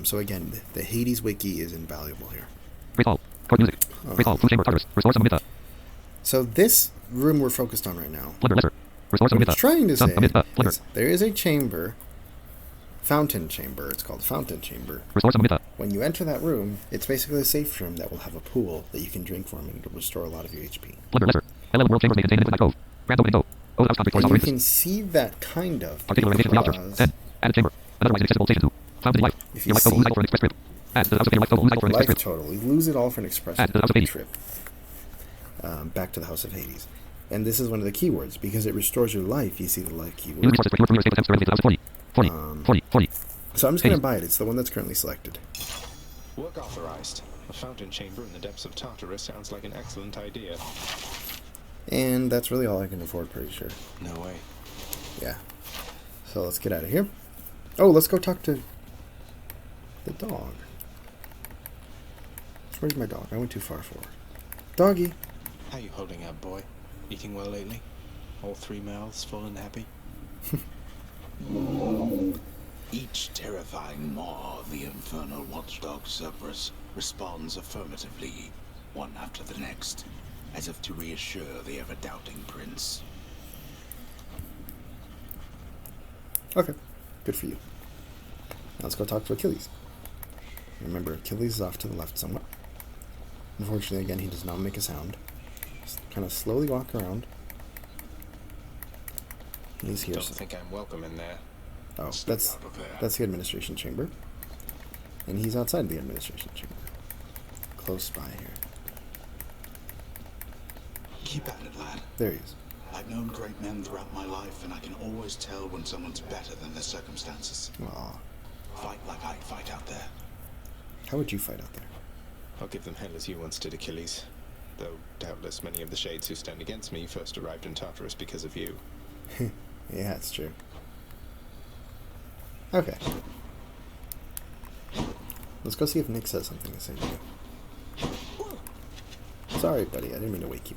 So again, the Hades wiki is invaluable here. Great Hall. Court music. Great Hall. Food chamber. Tartarus. Restore some Mytha. So this room we're focused on right now. Plunder. Lesser. Restore some What Mytha. it's trying to say Plunder. is there is a chamber, fountain chamber. It's called fountain chamber. Restore some Mytha. When you enter that room, it's basically a safe room that will have a pool that you can drink from, and it'll restore a lot of your HP. Plunder. Lesser. LL World Chambers may contain an infinite cove. Grand opening. Oh. The house conflict. And you Horizontal can see that kind of particular realization. 3 because options. 10. Add a chamber. Otherwise inaccessible. Station 2. Found in life. If Your you life total. Only see cycle for an express script. Add to the house of your life total. Only cycle for an express life script. total, you lose it all for an express Add to the House of Hades. trip back to the House of Hades. And this is one of the keywords because it restores your life. You see the life Use keyword. resources. Quick from your escape attempts to renovate the house of 40. 40. 40. 40. So I'm just going to buy it. It's the one that's currently selected. Work authorized. A fountain chamber in the depths of Tartarus sounds like an excellent idea. And that's really all I can afford, pretty sure. No way. Yeah. So let's get out of here. Oh, let's go talk to the dog. Where's my dog? I went too far forward. Doggy. How you holding up, boy? Eating well lately? All 3 mouths full and happy? Each terrifying maw of the infernal watchdog Cerberus responds affirmatively, one after the next, as if to reassure the ever-doubting prince. Okay. Good for you. Now let's go talk to Achilles. Remember, Achilles is off to the left somewhat. Unfortunately, again, he does not make a sound. Just kind of slowly walk around. He's here. Don't think I'm welcome in there. Oh, Stay that's out of there. the administration chamber. And he's outside the administration chamber. Close by here. Keep at it, lad. There he is. I've known great men throughout my life, and I can always tell when someone's better than their circumstances. Aw. Fight like I fight out there. How would you fight out there? I'll give them hell as you once did Achilles. Though doubtless many of the shades who stand against me first arrived in Tartarus because of you. Yeah, it's true. Okay. Let's go see if Nick says something to say to you. Sorry, buddy, I didn't mean to wake you.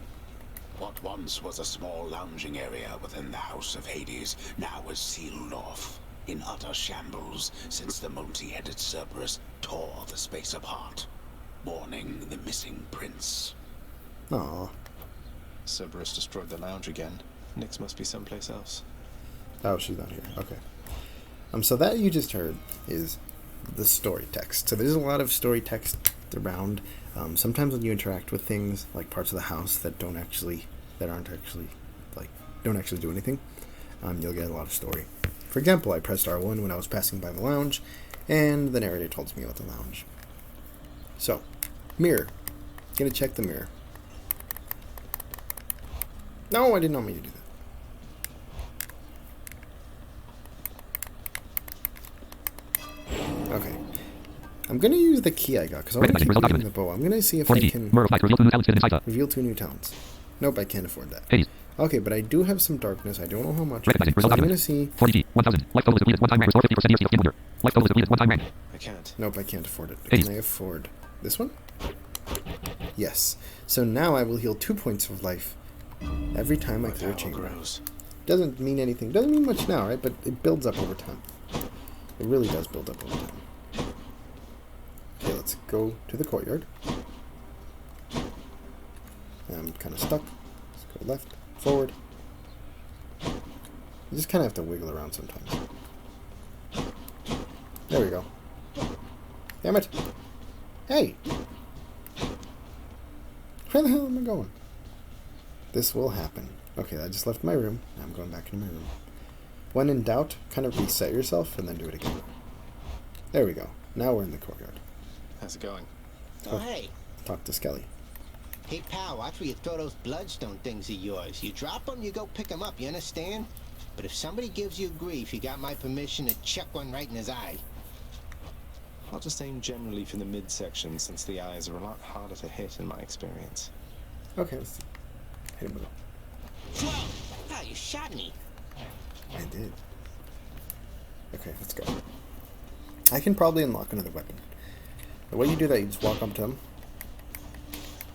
What once was a small lounging area within the House of Hades now is sealed off, in utter shambles since the multi-headed Cerberus tore the space apart, mourning the missing prince. Aw. Cerberus destroyed the lounge again. Nyx must be someplace else. Oh, she's not here. Okay. So that you just heard is the story text. So there's a lot of story text around. Sometimes when you interact with things like parts of the house that aren't actually don't actually do anything, you'll get a lot of story. For example, I pressed R1 when I was passing by the lounge, and the narrator told me about the lounge. So, mirror. Gonna check the mirror. No, I did not mean to do that. Okay. I'm going to use the key I got, because I want to keep using the bow. I'm going to see if I can reveal 2 new talents. Nope, I can't afford that. Okay, but I do have some darkness. I don't know how much. So I'm going to see... 40,000. Life total is depleted 1 time rank. Restore 50% DRC of wonder. Life total is depleted 1 time rank. I can't. Nope, I can't afford it. Can I afford this one? Yes. So now I will heal 2 points of life every time I clear a chamber. Doesn't mean anything. Doesn't mean much now, right? But it builds up over time. It really does build up over time. Okay, let's go to the courtyard. I'm kind of stuck. Let's go left, forward. You just kind of have to wiggle around sometimes. There we go. Damn it! Hey! Where the hell am I going? This will happen. Okay, I just left my room. Now I'm going back into my room. When in doubt, kind of reset yourself and then do it again. There we go. Now we're in the courtyard. How's it going? Oh, hey. Talk to Skelly. Hey, pal, watch where you throw those bloodstone things of yours. You drop them, you go pick them up, you understand? But if somebody gives you grief, you got my permission to chuck one right in his eye. I'll just aim generally for the midsection, since the eyes are a lot harder to hit in my experience. Okay, let's hit him with it. Whoa! Ah, you shot me. I did. Okay, let's go. I can probably unlock another weapon. The way you do that, you just walk up to him.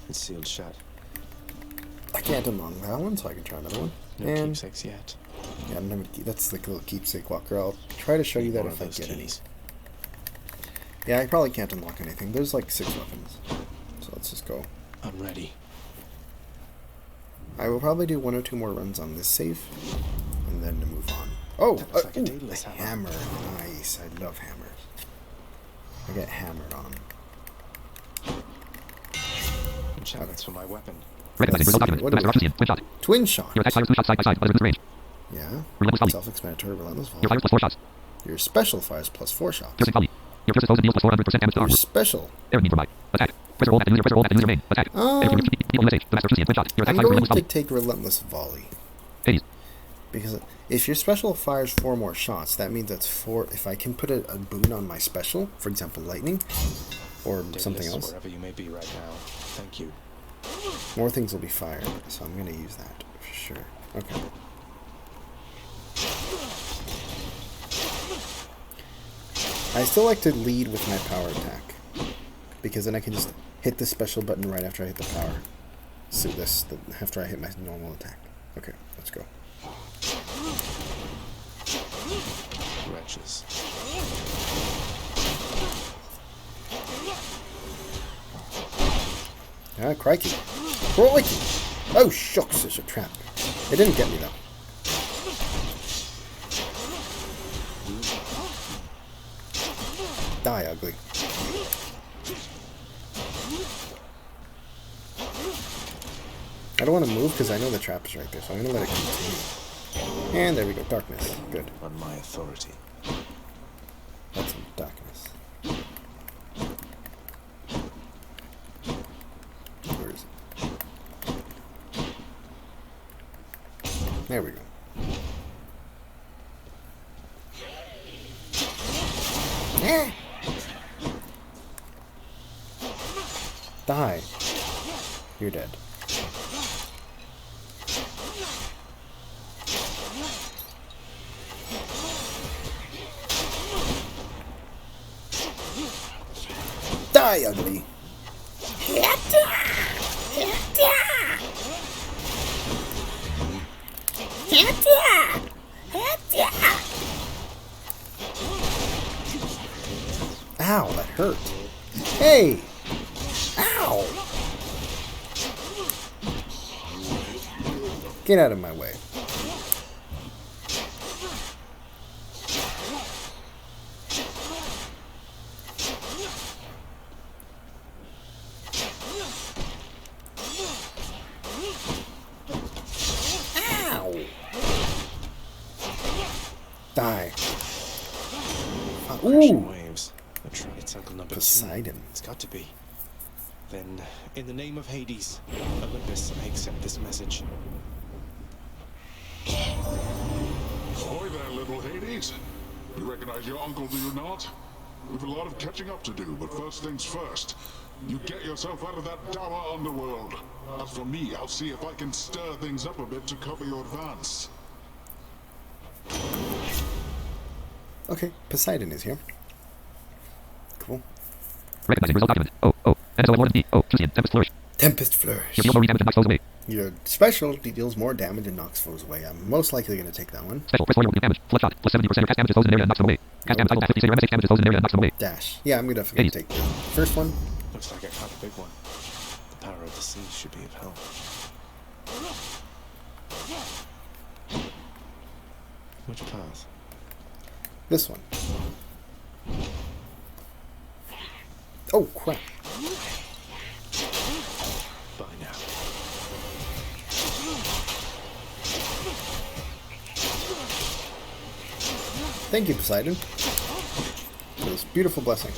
It's sealed shut. I can't unlock that one, so I can try another one. No and keepsakes yet. yeah, I don't have a key. That's like a little keepsake walker. I'll try to show you that One if of I those get any. keys. Yeah, I probably can't unlock anything. There's like 6 weapons. So let's just go. I'm ready. I will probably do 1 or 2 more runs on this save, and then to move on. Oh, That looks like a ooh, Daedalus a hammer. hammer. Nice. I love hammers. I get hammered on. Enchantments for my weapon. Recognizing result document. What The master do we- option. Twin shot. Twin shot. Your attack fires 2 shots side by side, but within range. Yeah. Relentless volley. Self-explanatory. Relentless Your fires volley. plus 4 shots. Your special fires plus 4 shots. Piercing volley. Your pierces foes and deals plus 400% damage to Your armor. special. Error mean for my attack. Press roll back and use your press roll back and use your main attack. If you reach people in this age, the master option. Twin shot. Your attack I'm fires going relentless to volley. take relentless volley. Hades. Because if your special fires 4 more shots, that means that's 4. If I can put a boon on my special, for example, lightning, or something Daedalus, else, wherever you may be right now. Thank you. more things will be fired. So I'm going to use that for sure. Okay. I still like to lead with my power attack, because then I can just hit the special button right after I hit the power. So after I hit my normal attack. Okay, let's go. Wretches. Ah, crikey. Crikey! Oh, shucks, it's a trap. It didn't get me, though. Die, ugly. I don't want to move because I know the trap is right there, so I'm going to let it continue. And there we go, darkness. Good. On my authority. That's some darkness. Where is it? There we go. Eh. Die. You're dead. Die, ugly. Ow, that hurt. Hey! Ow! Get out of my way. Ow! Die. Crashing Ooh! waves. That's right, it's Uncle number 2. Poseidon. It's got to be. Then, in the name of Hades, Olympus, I accept this message. Ahoy there, little Hades. You recognize your uncle, do you not? We've a lot of catching up to do, but first things first. You get yourself out of that dour underworld. As for me, I'll see if I can stir things up a bit to cover your advance. Okay, Poseidon is here. Cool. Recognizing result document. And so awarded D. Juician. Tempest flourish. Tempest Flourish. Your deal more damage and knocks foes away. Your special deals more damage and knocks foes away. I'm most likely going to take that one. Special. Press warrior with damage. Flood shot. Plus 70% of cast damage to foes in an area and knocks them away. Cast damage. Cycle 50. Say your MSH damage to foes in an area and knocks them away. Dash. Yeah, I'm going to forget to take the first one. Looks like I caught a big one. The power of the sea should be of help. Which path? This one. Oh, crap. By now. Thank you, Poseidon, for this beautiful blessing.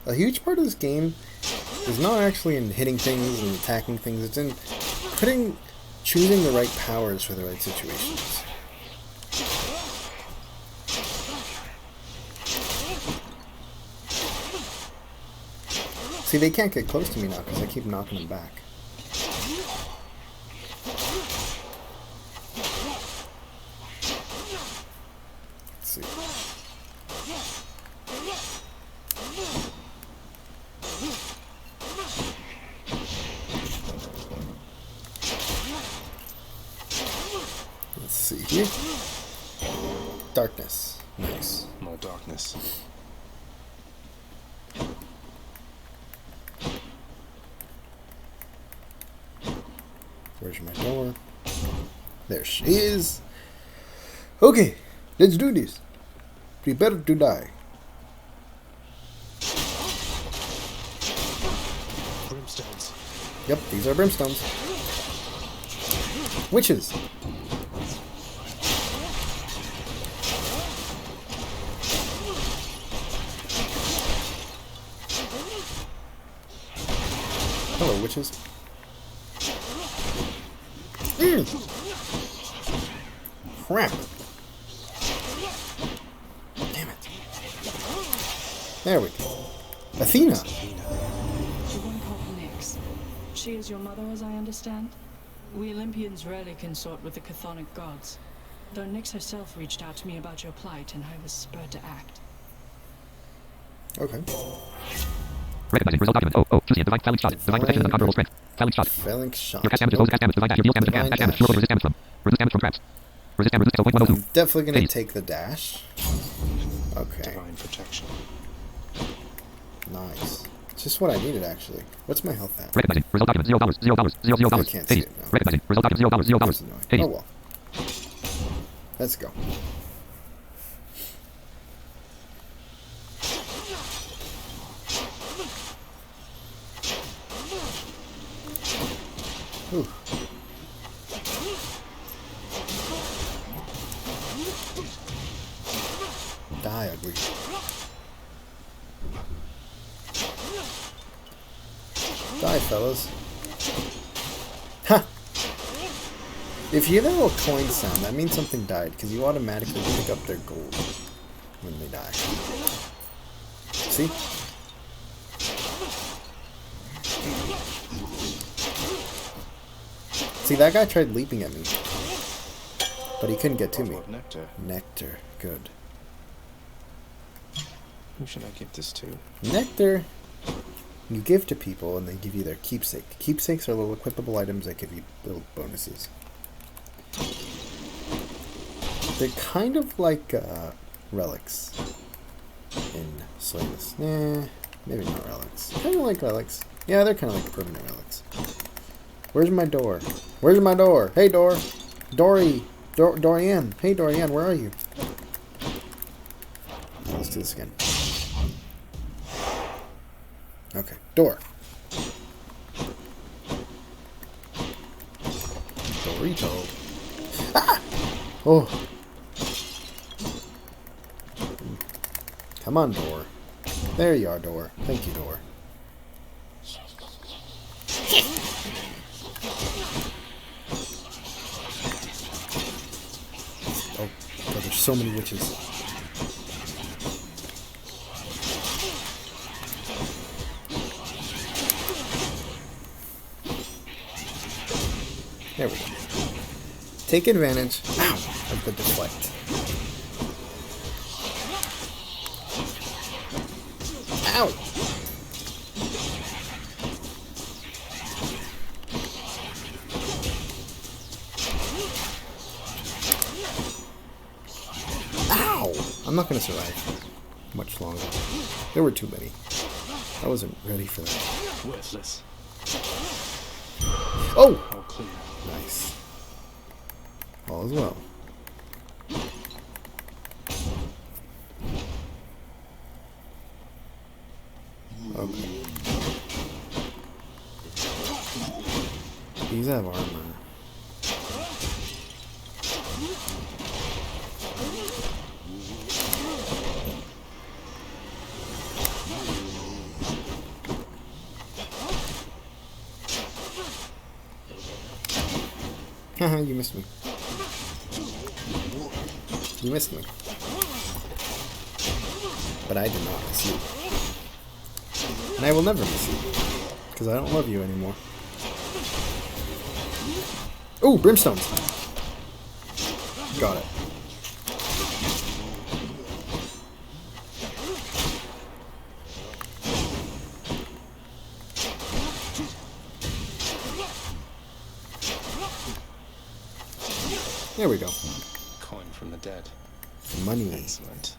A huge part of this game is not actually in hitting things and attacking things. It's in choosing the right powers for the right situations. See, they can't get close to me now because I keep knocking them back. Let's see. Let's see here. Darkness. Nice. More darkness. Where's my door? There she is. Okay, let's do this. Prepare to die. Brimstones. Yep, these are brimstones. Witches. Hello, witches. Crap. Damn it. There we go. Athena. The one called Nyx. She is your mother, as I understand? We Olympians rarely consort with the chthonic gods, though Nyx herself reached out to me about your plight, and I was spurred to act. Okay. Recognizing result document. Choosing a divine phalanx shot. Divine protection and unconquerable strength. Phalanx shot. Phalanx shot. Your cast damage is cast damage. Divine dash. Your deal damage again. Dash damage. Your resist damage from. Resist damage from traps. Resist damage. Resist I'm 0.102. definitely going to take the dash. Okay. Divine protection. Nice. It's just what I needed, actually. What's my health at? Recognizing result document. $0. $0. I can't see it now. Recognizing result document. $0. That's annoying. Hades. Oh well. Let's go. Ooh. Die, ugly. Die, fellas. Ha! If you hear that little coin sound, that means something died, because you automatically pick up their gold when they die. See? See, that guy tried leaping at me, but he couldn't get to me. Nectar. Nectar. Good. Who should I give this to? Nectar you give to people and they give you their keepsake. Keepsakes are little equipable items that give you little bonuses. They're kind of like relics in Slavis. Nah, maybe not relics. Kind of like relics. Yeah, they're kind of like permanent relics. Where's my door? Where's my door? Hey, door. Dorian. Hey, Dorian, where are you? Let's do this again. Okay, door. Dorito. Ah! Oh. Come on, door. There you are, door. Thank you, door. Oh, God, there's so many witches. There we go. Take advantage of the deflect. Ow! Ow! I'm not going to survive much longer. There were too many. I wasn't ready for that. Worthless. Oh! All clear. Nice. All is well. Okay. These have armor. Haha, you missed me. You missed me. But I did not miss you. And I will never miss you. Because I don't love you anymore. Ooh, brimstones! Got it. There we go. Coin from the dead. Money. Excellent.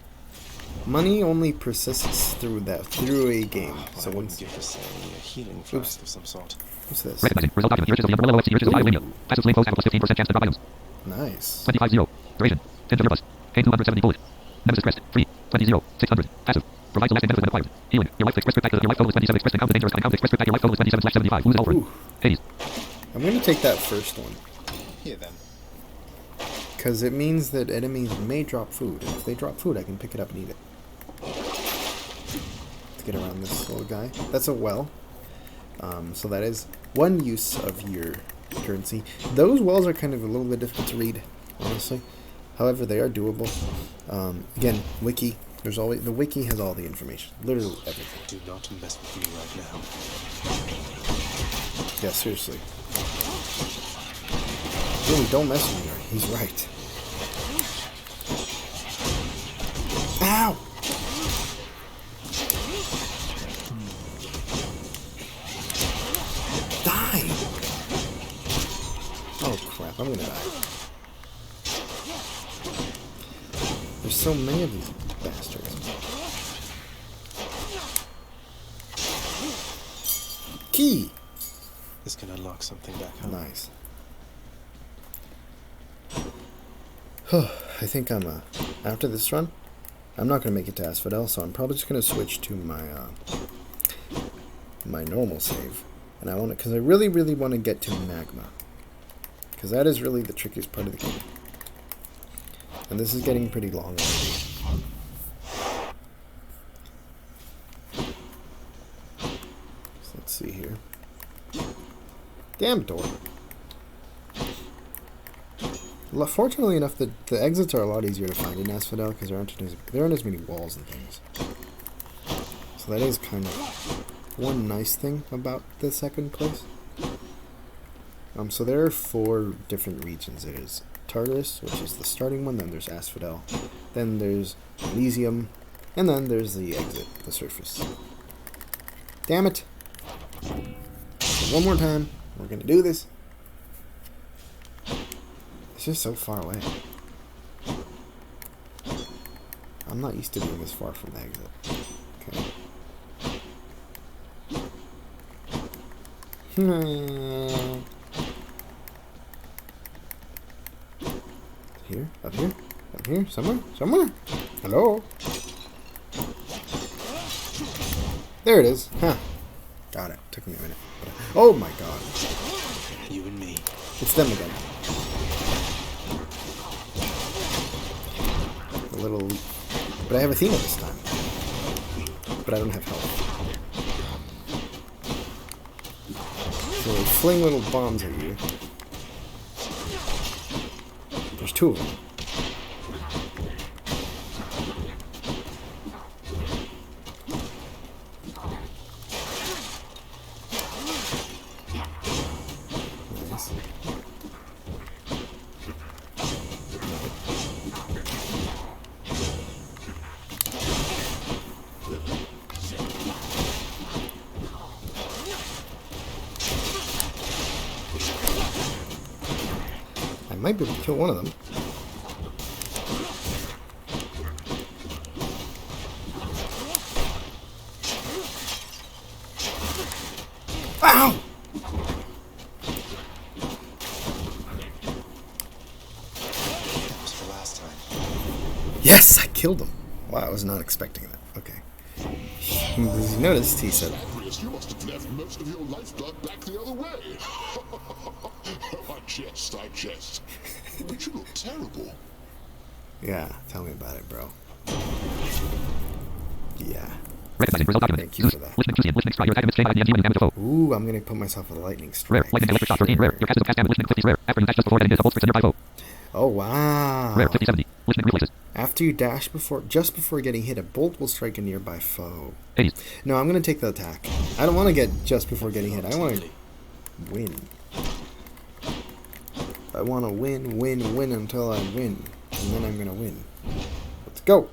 Money only persists through a game. So I wouldn't once. give this a healing flask of some sort. What's this? Recognizing. Result document. Your riches of the umbrella OXC. Your riches of Iolania. Passive slave foes have a plus 15% chance to drop items. Nice. 25-0. Duration. 10 sugar plus. Gain 270 bullet. Nemesis crest. Free. 20-0. 600. Passive. Provides the last benefit when acquired. Healing. Your life express back to your life total is 27 express encounter dangerous encounter express back your life total is 27/75. Lose all for it. Hades. I'm gonna take that first one. Here then. Because it means that enemies may drop food. And if they drop food, I can pick it up and eat it. Let's get around this little guy. That's a well. So that is one use of your currency. Those wells are kind of a little bit difficult to read, honestly. However, they are doable. Again, wiki. There's always the wiki has all the information, literally everything. Do not mess with me right now. Yeah, seriously. Really, don't mess with me. He's right. Ow! Die! Oh crap! I'm gonna die. There's so many of these bastards. Key! This can unlock something back home. Nice. I think I'm, after this run, I'm not going to make it to Asphodel, so I'm probably just going to switch to my, my normal save. And I want to, because I really, really want to get to Magma. Because that is really the trickiest part of the game. And this is getting pretty long already. So let's see here. Damn door. Fortunately enough, the exits are a lot easier to find in Asphodel because there aren't as many walls and things. So that is kind of one nice thing about the second place. So there are 4 different regions. There's Tartarus, which is the starting one. Then there's Asphodel. Then there's Elysium, and then there's the exit, the surface. Damn it! So one more time. We're gonna do this. It's just so far away. I'm not used to being this far from the exit. Okay. Here? Up here? Up here? Somewhere? Somewhere? Hello? There it is. Huh. Got it. Took me a minute. Oh my god. You and me. It's them again. A little... But I have Athena this time. But I don't have health. So they fling little bombs at you. There's 2 of them. Nice. I might be able to kill one of them. Ow! That was the last time. Yes, I killed him. Wow, I was not expecting that. Okay. As you noticed, he said, Chris, you must have left most of your lifeblood back the other way. I jest. But you look terrible. yeah, tell me about it, bro. Yeah. Recognizing result document. Thank you for that. Listening to listening strike. Your attack and miss chain by the damage damage foe. Ooh, I'm gonna put myself with a lightning Rare. strike. Lightning electric shot 13. Rare. Your cast cast damage listening 50 rare. After you dash just before getting hit, double strikes on nearby foe. Oh wow. Rare 50 70. Listening reflexes. After you dash just before getting hit, a bolt will strike a nearby foe. 80s. No, I'm gonna take the attack. I don't want to get just before getting hit. I want to win. I want to win until I win, and then I'm gonna win. Let's go.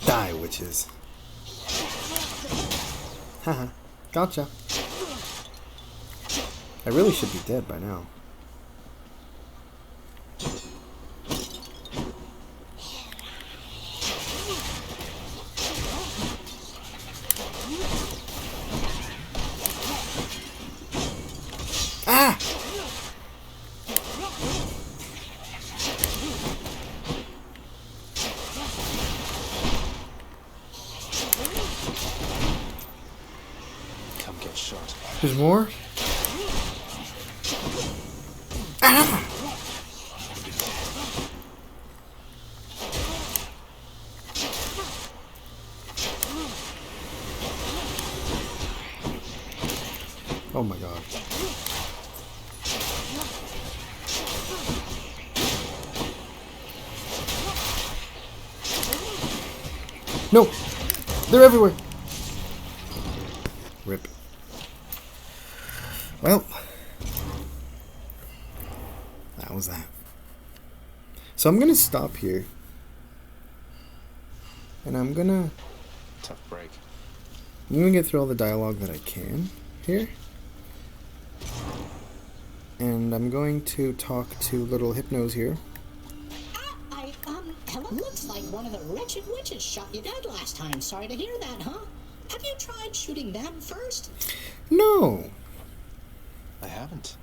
Die, witches. Haha, gotcha. I really should be dead by now. Ah! Come get shot. There's more? Ah! Oh my god. No! They're everywhere! Rip. Well, that was that. So I'm gonna stop here. And I'm gonna Tough break. get through all the dialogue that I can here. And I'm going to talk to little Hypnos here. Looks like one of the wretched witches shot you dead last time. Sorry to hear that, huh? Have you tried shooting them first? No! I haven't.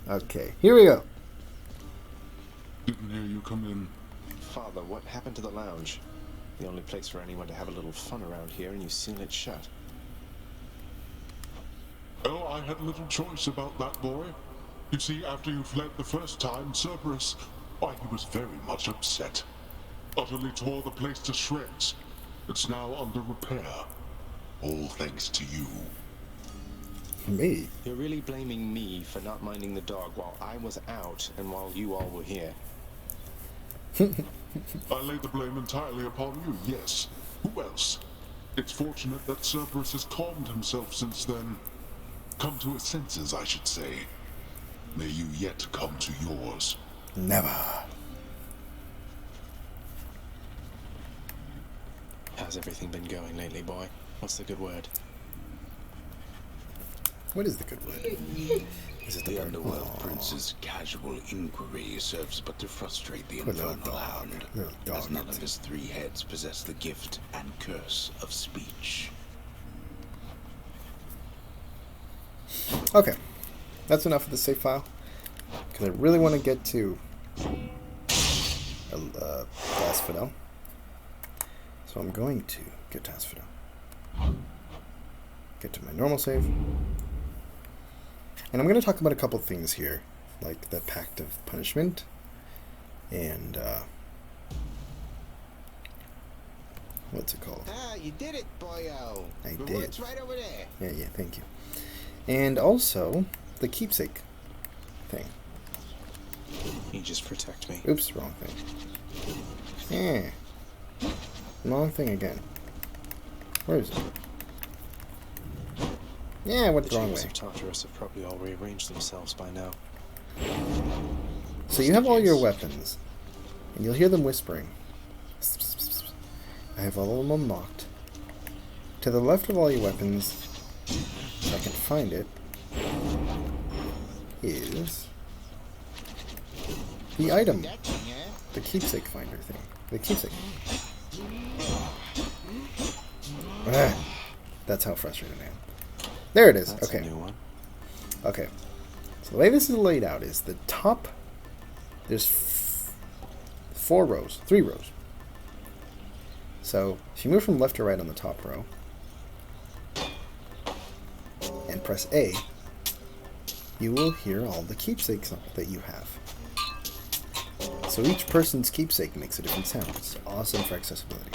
Okay, here we go. Didn't hear you come in. Father, what happened to the lounge? The only place for anyone to have a little fun around here, and you seal it shut. Oh, I had little choice about that boy. You see, after you fled the first time, Cerberus, why, he was very much upset. Utterly tore the place to shreds. It's now under repair. All thanks to you. Me? You're really blaming me for not minding the dog while I was out and while you all were here. I lay the blame entirely upon you, yes. Who else? It's fortunate that Cerberus has calmed himself since then. Come to his senses, I should say. May you yet come to yours. Never. How's everything been going lately, boy? What's the good word? What is the good word? Is it The bird? Underworld Aw. Prince's casual inquiry serves but to frustrate the Poor little infernal dog. hound, Little as dog none nuts. of his three heads possess the gift and curse of speech. Okay, that's enough of the save file, because I really want to get to Asphodel. So I'm going to get to Asphodel. Get to my normal save. And I'm going to talk about a couple things here, like the Pact of Punishment, and, what's it called? Ah, you did it, boyo. I The did. wood's right over there. Yeah, thank you. And also, the Keepsake thing. You just protect me. Oops, wrong thing. Yeah. Wrong thing again. Where is it? Yeah, what's The the wrong Chiefs way? of Tartarus have probably all rearranged themselves by now. So you have all your weapons, and you'll hear them whispering. I have all of them unlocked. To the left of all your weapons, if I can find it, is the item. That thing, eh? The keepsake finder thing. The keepsake. Ah, that's how frustrated I am. There it is. That's Okay. a new one. Okay. So the way this is laid out is the top. There's 4 rows, 3 rows. So if you move from left to right on the top row and press A, you will hear all the keepsakes that you have. So each person's keepsake makes a different sound. It's awesome for accessibility.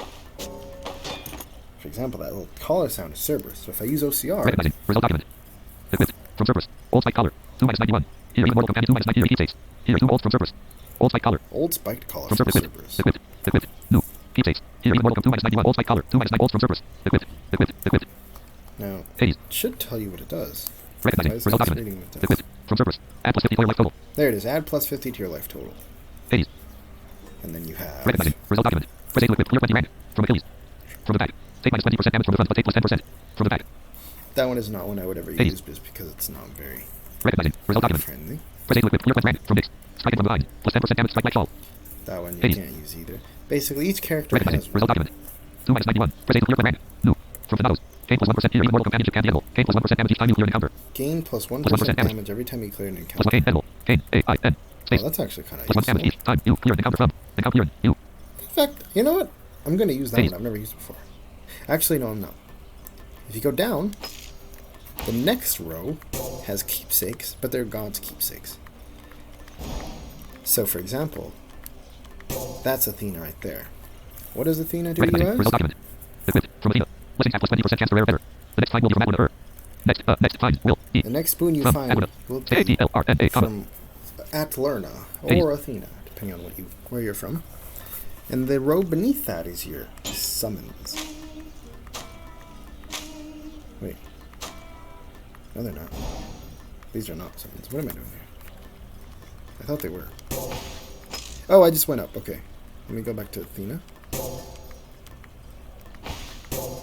For example, that little collar sound is Cerberus. So if I use OCR... Recognizing. Result document. Equipped. From Cerberus. Old spiked collar. 2-91. Here even mortal companion 2-93 keepsakes. Here 2 bolts from Cerberus. Old spiked collar. Old spiked collar From from Cerberus. Cerberus. Equipped. Equipped. New. Keepsakes. Here even mortal 2-91. Old spiked collar. 2-9 bolts from Cerberus. Equipped. Equipped. Equipped. Now, Hades. it should tell you what it does. Recognizing. Otherwise, Result it's document. reading what it does. Equipped. From Cerberus. Add plus 50 to your life total. There it is. Add plus 50 to your life total. Hades. And then you have... Recognizing. Result document. Press A to equip. Clear 20 rank. From Achilles. From the Pact. Take minus 20% damage from the front, but take plus 10%. From the Pact. That one is not one I would ever Hades. use just because it's not very Recognizing. Result document. friendly. Press A to equip. Clear 20 rank. From Dix. Striking from behind. Plus 10% damage. Strike like shawl. That one you Hades. can't use either. Basically, each character Recognizing. has Result one. document. 2-91. Press A to clear 20 rank. New. From Thanatos. Gain plus 1% here even mortal companionship can be edible. Gain plus 1% damage each time you clear an encounter. Gain plus 1% Plus 1% damage every time you clear an Plus encounter. 1 gain edible. Gain. A-I-N. Oh, Space. that's actually kind of Plus 1 damage useful. each time you clear an encounter from. Encounter cleared. You. In fact, you know what? I'm going to use that Hades. one. I've never used it before. Actually, no, I'm not. If you go down, the next row has keepsakes, but they're God's keepsakes. So, for example, that's Athena right there. What does Athena do to you Recognizing. as? Result document. Equipped. From Athena. Blessings have plus 20% chance to rare better. The next find will be from Magma to Earth. Next find will be The next boon you from find Magma. will be A-D-L-R-N-A, comma. from Atlerna Hades. or Athena, depending on where you're from. And the row beneath that is your summons. Wait. No, they're not. These are not summons. What am I doing here? I thought they were. Oh, I just went up. Okay. Let me go back to Athena.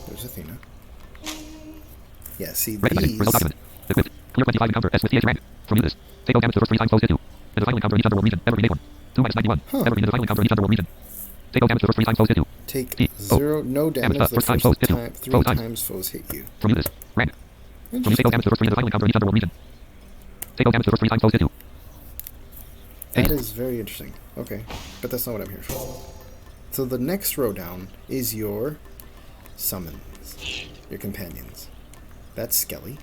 There's Athena. Yeah, see, Recognizing. these... Result document. Equipped. Clear 25 encounter S with TH rank. From Unis. Take no damage the first 3 times foes hit you. In the final encounter in each underworld region. Ever remake one. 2-91. Huh. Ever in the final encounter in each underworld region. Take no damage the first 3 times foes hit you. Take D-O. 0, no damage Damage the first time first foes hit you. time, 3 Foes times. times foes hit you. From Unis. Rank. From you take no Interesting. damage the first 3 in the final encounter in each underworld region. Take no damage the first 3 times foes hit you. That Hades. is very interesting. Okay, but that's not what I'm here for. So the next row down is your summons, your companions. That's Skelly,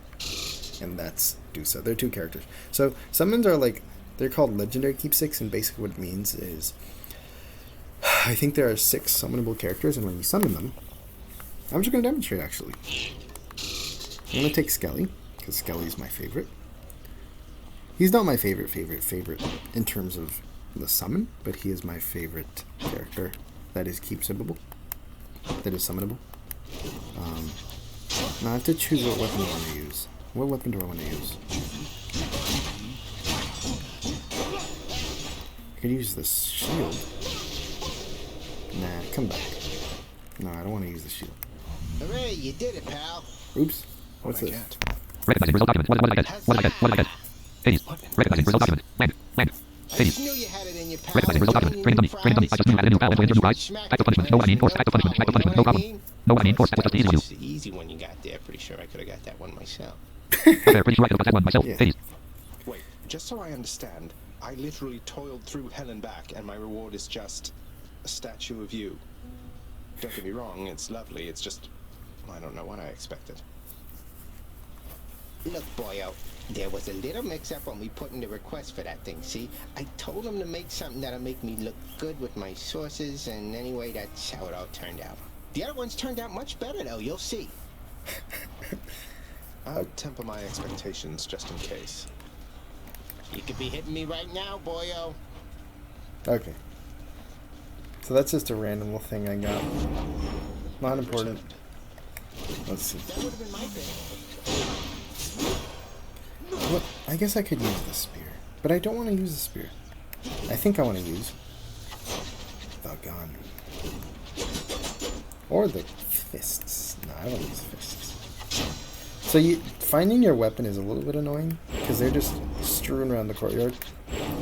and that's Dusa. They're 2 characters. So summons are like, they're called legendary keepsakes, and basically what it means is, I think there are 6 summonable characters, and when you summon them, I'm just going to demonstrate actually. I'm going to take Skelly, because Skelly's my favorite. He's not my favorite in terms of the summon, but he is my favorite character that is keepsable, that is summonable. Now I have to choose what weapon I want to use. What weapon do I want to use? I could use this shield. Nah, come back. No, I don't want to use the shield. Hooray, you did it, pal. Oops. What's What I this? get? Recognizing. Result document. What did I get? What did I get? What did I get? Hades. Recognizing. Result document. Land. I Hades. just knew you had it in your pal. Recognizing. Result document. Training dummy. Training dummy. I just knew I had a new pal. Enter a new ride. Act of punishment. No what I mean. Force. Act of punishment. Act of punishment. No problem. No what I mean. Force. That was just the easy one. It's the easy one you got there. Pretty sure I could have got that one myself. Okay, pretty sure I could have got that one myself. Yeah. Hades. Wait, just so I understand, I literally toiled through hell and back, and my reward is just a statue of you. Don't get me wrong, it's lovely, it's just... I don't know what I expected. Look, boyo, there was a little mix-up when we put in the request for that thing, see? I told him to make something that'll make me look good with my sources, and anyway, that's how it all turned out. The other ones turned out much better, though, you'll see. I'll temper my expectations just in case. You could be hitting me right now, boyo. Okay. So that's just a random little thing I got. Not important. Let's see. That would have been my thing. What? I guess I could use the spear, but I don't want to use the spear. I think I want to use the gun. Or the fists. No, I don't use fists. So finding your weapon is a little bit annoying, because they're just strewn around the courtyard.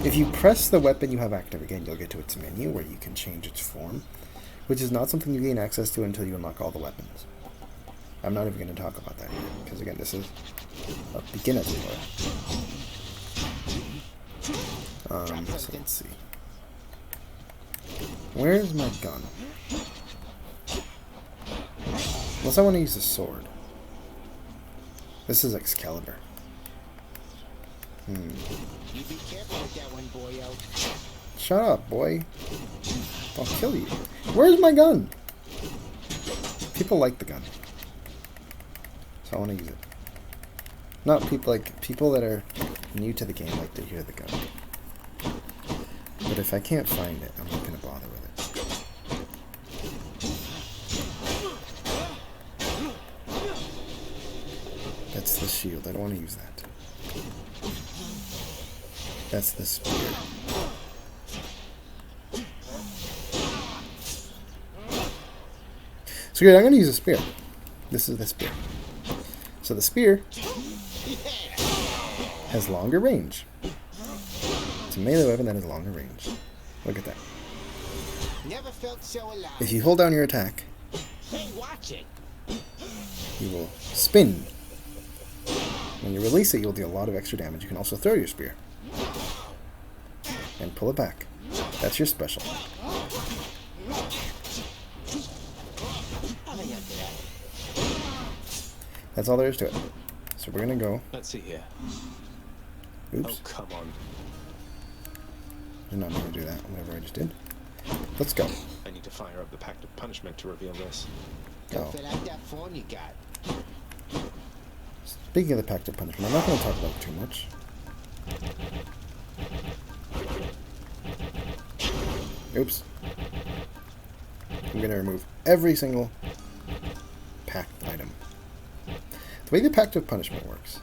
If you press the weapon you have active again, you'll get to its menu where you can change its form, which is not something you gain access to until you unlock all the weapons. I'm not even going to talk about that here, because again, this is a beginner tutorial. So let's see. Where's my gun? Unless I want to use a sword. This is Excalibur. You be careful with that one, boyo. Shut up, boy. I'll kill you. Where's my gun? People like the gun. So I want to use it. Not people that are new to the game like to hear the gun. But if I can't find it, I'm not going to bother with it. That's the shield. I don't want to use that. That's the spear. So good, I'm going to use a spear. This is the spear. So the spear has longer range. It's a melee weapon that has longer range. Look at that. Never felt so alive. If you hold down your attack, Hey, watch it. you will spin. When you release it, you'll deal a lot of extra damage. You can also throw your spear. And pull it back. That's your special. That's all there is to it. So we're gonna go. Let's see here. Oops. Oh, come on. Did not mean to do that. Whatever I just did. Let's go. I need to fire up the Pact of Punishment to reveal this. Don't Go. fill out that form you got. Speaking of the Pact of Punishment, I'm not going to talk about it too much. Oops. I'm going to remove every single Pact item. The way the Pact of Punishment works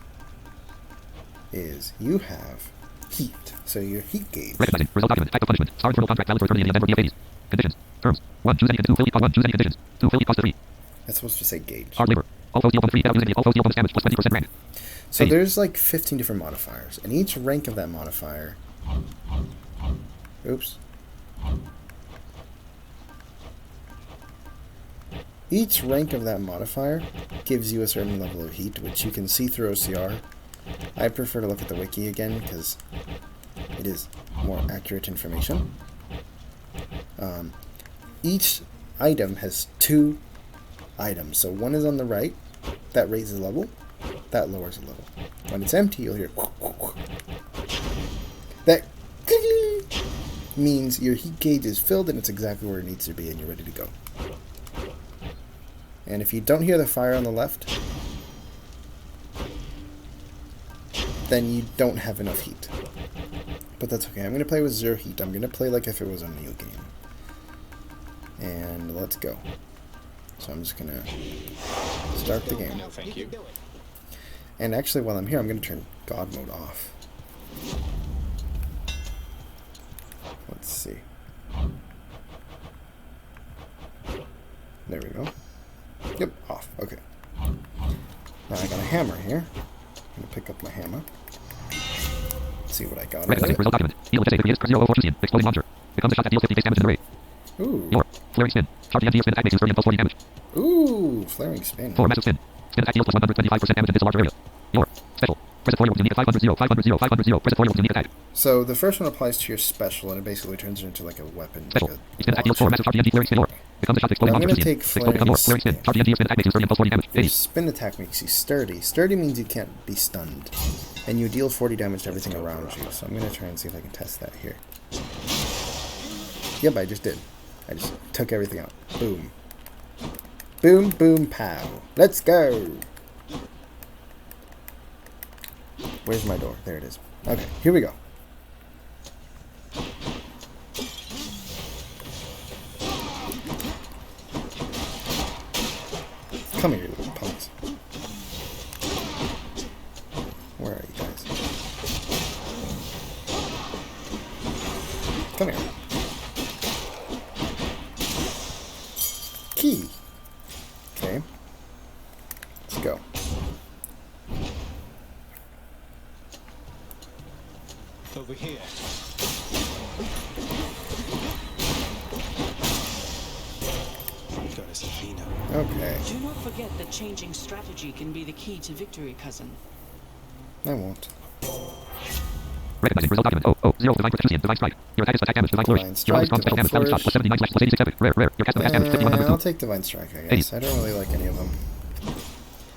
is you have heat. So your heat gauge. Recognizing. Result document. Act of punishment. Star internal contract valid for eternity in the event of Hades. Conditions. Terms. 1. Choose any condition. 2. Fill heat cost 1. Choose any conditions. 2. Fill heat cost 3. That's supposed to say gauge. Hard labor. All foes deal bonus 3. Without using any. All foes deal bonus damage plus 20% rank. So there's like 15 different modifiers, and each rank of that modifier. Oops. Each rank of that modifier gives you a certain level of heat, which you can see through OCR. I prefer to look at the wiki again because it is more accurate information. Each item has 2 items. So one is on the right, that raises level, that lowers a level. When it's empty, you'll hear that means your heat gauge is filled and it's exactly where it needs to be and you're ready to go. And if you don't hear the fire on the left, then you don't have enough heat. But that's okay. I'm going to play with 0 heat. I'm going to play like if it was a new game. And let's go. So I'm just going to start the game. No, thank you. And actually, while I'm here, I'm going to turn God mode off. Let's see. There we go. Yep, off. Okay. Now I got a hammer here. I'm going to pick up my hammer. See what I got. Recognizing. Result document. Heal with Keepsake. 004 Fusion. Exploding launcher. Becomes a shot that deals 50 base damage in the raid. Ooh. Your flaring spin. Charge the MG spin attack makes you 30 and plus 40 damage. Ooh, flaring spin. 4 massive spin. Spin attack deals plus 125% damage and hits a large area. Your special. Press it 4 unique 500 0 500 0 500 0. Press it 4 unique attack. So the first one applies to your special, and it basically turns it into like a weapon. Special. Like Spin attack deals 4 massive charge the MG flaring spin. Your becomes a shot exploding I'm launcher. gonna take Explode become more flaring flaring spin. Charge the MG spin attack makes you 30 and plus 40 damage. Your 80. spin attack makes you sturdy. Sturdy means you can't be stunned. And you deal 40 damage to everything around you. So I'm going to try and see if I can test that here. Yep, I just did. I just took everything out. Boom. Boom, boom, pow. Let's go! Where's my door? There it is. Okay, here we go. Come here, you little punks. Where are you guys? Come here. Key. Okay. Let's go. Over here. Goddess Athena. Okay. Do not forget that changing strategy can be the key to victory, cousin. I won't. Recognizing. Result document. 0 divine proficiency in divine strike. Your attack is attack damage, divine flourish. Divine Your strike, strong special divine damage, balance shot, plus 79 slash plus 86 epic. Rare. Your cast of attack damage, 5100 I'll take Divine Strike, I guess. I don't really like any of them.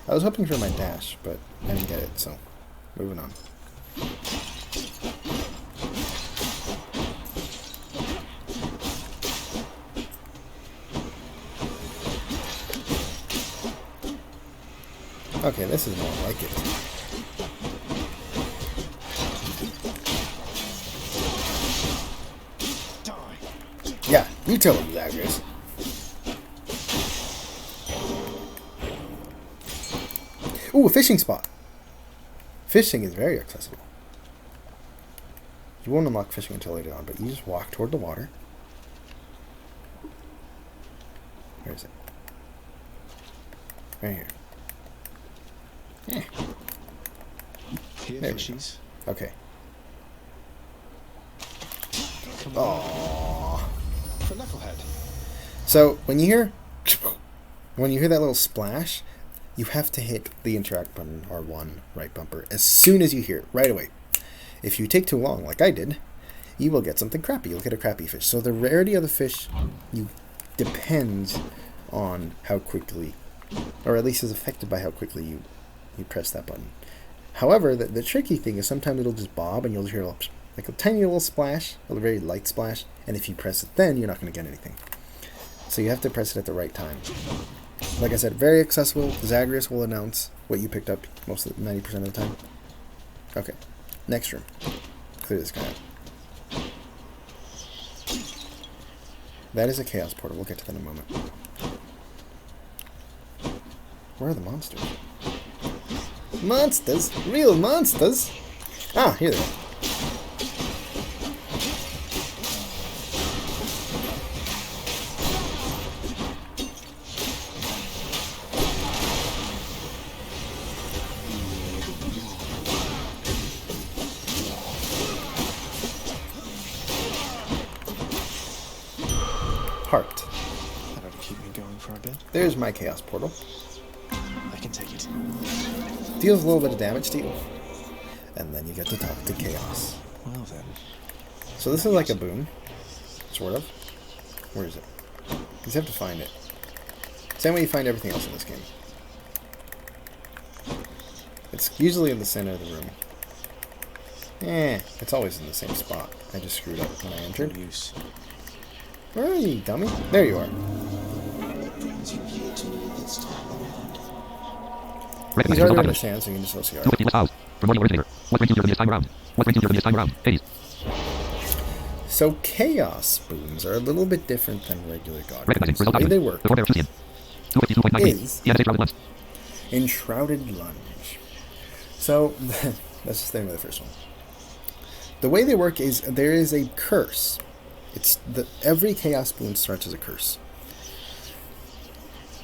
I was hoping for my dash, but I didn't get it, so moving on. Okay, this is more like it. Yeah, you tell him, Zagreus. Ooh, a fishing spot. Fishing is very accessible. You won't unlock fishing until later on, but you just walk toward the water. Where is it? Right here. Yeah. Here, There we fishies. go. Okay. Come on. Aww. For Knucklehead. So when you hear that little splash, you have to hit the interact button or one right bumper as soon as you hear it, right away. If you take too long, like I did, you will get something crappy. You'll get a crappy fish. So the rarity of the fish depends on how quickly, or at least is affected by how quickly you press that button. However, the tricky thing is sometimes it'll just bob and you'll hear like a tiny little splash, a very light splash, and if you press it then, you're not going to get anything. So you have to press it at the right time. Like I said, very accessible. Zagreus will announce what you picked up most of 90% of the time. Okay, next room. Clear this guy out. That is a chaos portal. We'll get to that in a moment. Where are the monsters? Monsters? Real monsters? Ah, here they are. Heart. That ought to keep me going for a bit. There's my chaos portal. I can take it. Deals a little bit of damage to you. And then you get to talk to chaos. Well then. So this is like a boon. Sort of. Where is it? You just have to find it. Same way you find everything else in this game. It's usually in the center of the room. It's always in the same spot. I just screwed up when I entered. Use. Where are you, dummy? There you are. He's already understands, so you can just OCR. Look at the house. From what originator. What brings you here the time around? What brings you here the time around? Hades. So chaos boons are a little bit different than regular god Recognizing boons. result The way document. they work The forebear Christian. 252.9 is Yeah, shrouded lunch. Enshrouded Lunge. So, let's just stay with the first one. The way they work is there is a curse. Every chaos boon starts as a curse.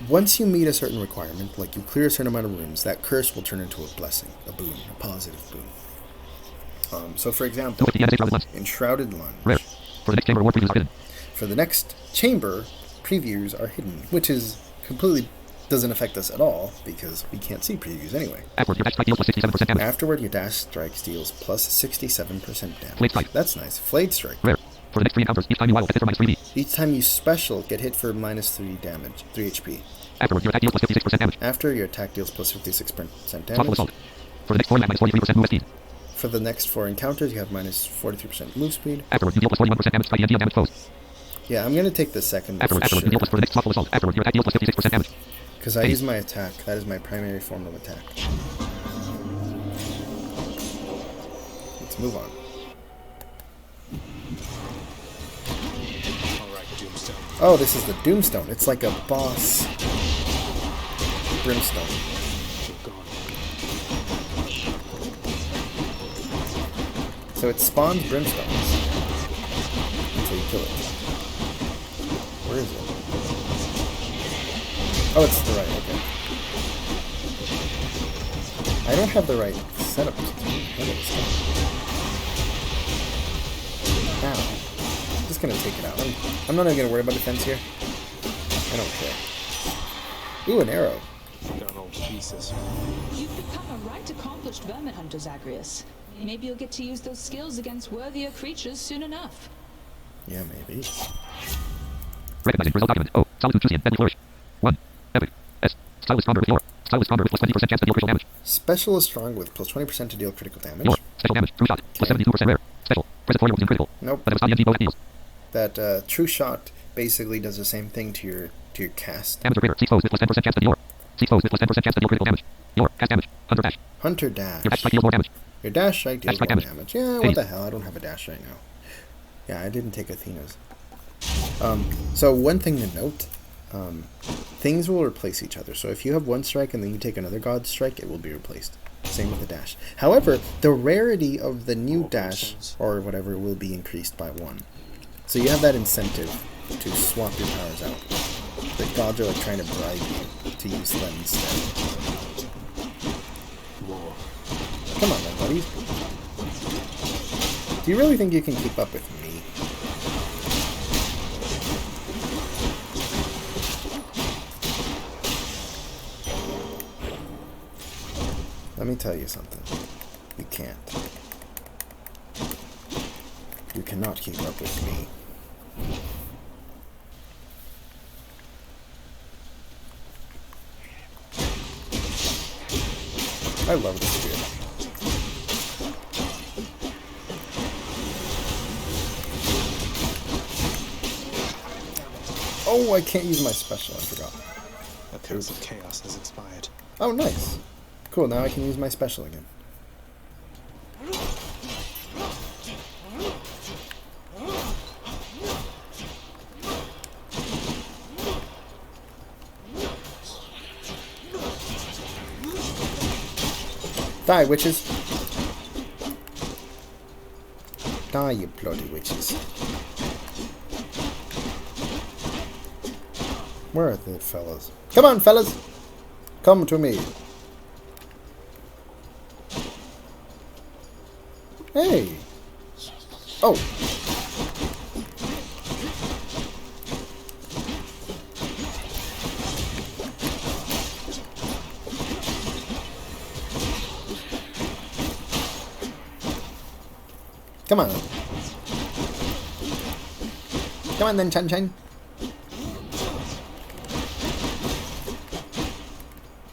Once you meet a certain requirement, like you clear a certain amount of rooms, that curse will turn into a blessing, a boon, a positive boon. So, for example, Look at the end shrouded lunch. Enshrouded Lunge. Rare. For the next chamber, war previews are hidden. For the next chamber, previews are hidden, which is completely doesn't affect us at all because we can't see previews anyway. Afterward, your dash strike deals plus 67% damage. Afterward, your dash strike deals plus 67% damage. Flayed strike. That's nice. Flayed strike. Rare. For the next 3 encounters, each time you wild get hit for minus 3d. Each time you special, get hit for minus 3 damage, 3 HP. Afterward, your attack deals plus 56% damage. After, your attack deals plus 56% Thoughtful damage. assault. For the next 4, you have minus 43% move speed. For the next 4 encounters, you have minus 43% move speed. Afterward, you deal plus 41% damage to the damage foes. Yeah, I'm going to take the second one Afterward, for you deal plus for sure. the next thoughtful assault. Afterward, your attack deals plus 56% damage. Because I use my attack. That is my primary form of attack. Let's move on. Alright, Doomstone. Oh, this is the Doomstone. It's like a boss brimstone. You're gone. So it spawns brimstones until you kill it. Where is it? Oh, it's to the right, okay. I don't have the right setup to handle this stuff. Ow. I'm just gonna take it out. I'm not even gonna worry about defense here. I don't care. Ooh, an arrow. Oh, Jesus. You've become a right accomplished vermin hunter, Zagreus. Maybe you'll get to use those skills against worthier creatures soon enough. Yeah, maybe. Recognizing result document. O. Solitude Trucian. Deadly flourish. 1. Epic. S. Stylus stronger with lore. Style is stronger with plus 20% chance to deal critical damage. Special is strong with plus 20% to deal critical damage. Your special damage. True shot. Plus 72% rare. Special. Present for your critical. Nope. But it was not the NG bow that deals. That true shot basically does the same thing to your cast. Damage or greater. Seeks foes with plus 10% chance to deal. Seeks foes with plus 10% chance to deal critical damage. Your cast damage. Hunter dash. Hunter dash. Your dash strike deals more damage. Your dash strike deals Dash strike more damage. damage. Yeah, what Hades. the hell? I don't have a dash right now. Yeah, I didn't take Athena's. So one thing to note, things will replace each other. So if you have one strike and then you take another god strike, it will be replaced. Same with the dash. However, the rarity of the new dash or whatever will be increased by 1. So you have that incentive to swap your powers out. The gods are like trying to bribe you to use them instead. Come on then, buddies. Do you really think you can keep up with me? Let me tell you something. You can't. You cannot keep up with me. I love this dude. Oh, I can't use my special, I forgot. A curse of chaos has expired. Oh, nice. Cool, now I can use my special again. Die, witches! Die, you bloody witches. Where are the fellas? Come on, fellas! Come to me. Hey! Oh! Come on. Come on then, Chan-Chan.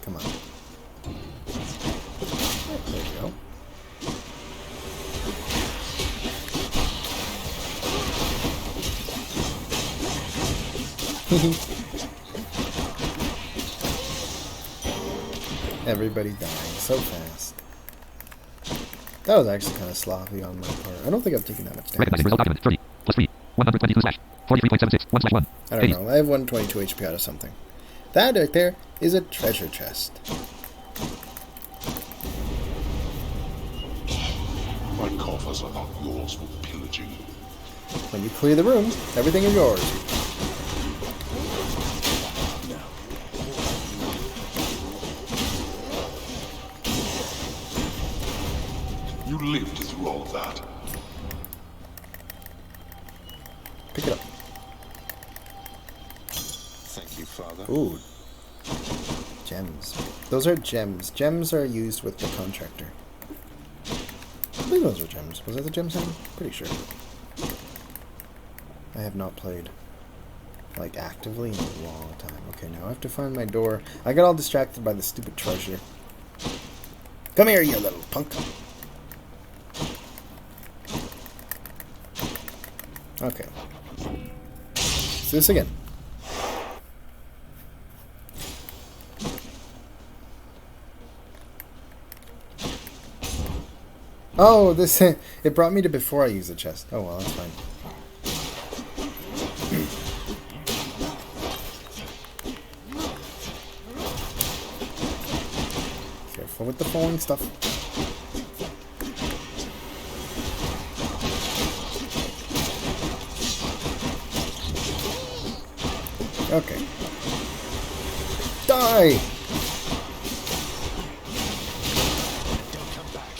Come on. There you go. Everybody dying so fast. That was actually kind of sloppy on my part. I don't think I've taken that much damage. Recognizing result document. 30. Plus 3. 122 slash. 43.76. 1 slash 1. I don't know. I have 122 HP out of something. That right there is a treasure chest. My coffers are not yours for pillaging. When you clear the room, everything is yours. You lived through all of that. Pick it up. Thank you, Father. Ooh. Gems. Those are gems. Gems are used with the contractor. I believe those are gems. Was that the gem sound? Pretty sure. I have not played, like, actively in a long time. Okay, now I have to find my door. I got all distracted by the stupid treasure. Come here, you little punk. Okay. Let's do this again. Oh, this it brought me to before I used the chest. Oh well, that's fine. Careful with the falling stuff. Okay. Die! Don't come back.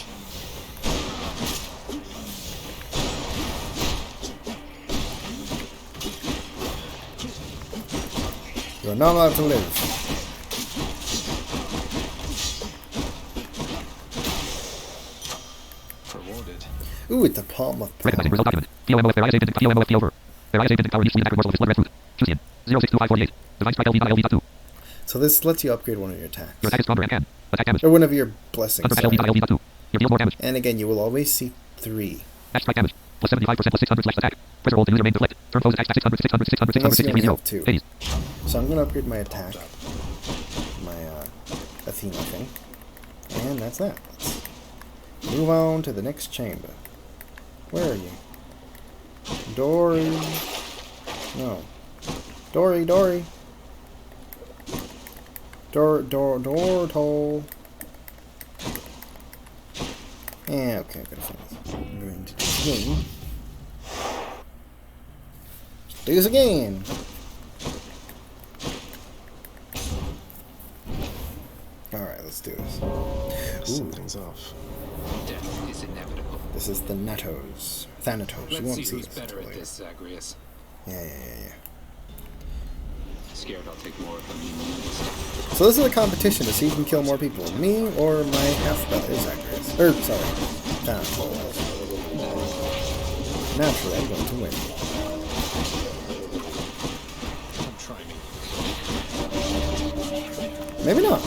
You are not allowed to live. Rewarded. Ooh, it's a palm of power. Recognizing result document. POMOF their ISA didn't POMOF over. Their ISA didn't power each sweet attack morsel with his blood red fruit. Chusian. 062548. Divine strike LV.LV.2. So this lets you upgrade one of your attacks. Your attack is stronger and can attack damage. Or one of your blessings. Under LV, LV, 2. It deals more damage. And again, you will always see 3. Dash strike damage. Plus 75% plus 600 slash attack. Press roll to use your main deflect. Turn foes attack 600, 600, 600, 600, Unless you only 600, have 2. 80s. So I'm going to upgrade my attack. My Athena thing. And that's that. Let's move on to the next chamber. Where are you? Dory. No. Dory. Door-toll. Yeah, okay, I'm gonna find this. I'm going to do this again. Do this again! Alright, let's do this. Something's off. Death is inevitable. This is the Thanatos. You won't see who's this better until at later. this, Zagreus. Yeah. Scared I'll take more from you this time. So this is a competition to see who can kill more people. Me or my half-brother, Zagreus. Sorry. Thanatos. Naturally, I'm going to win. I'm trying. Maybe not.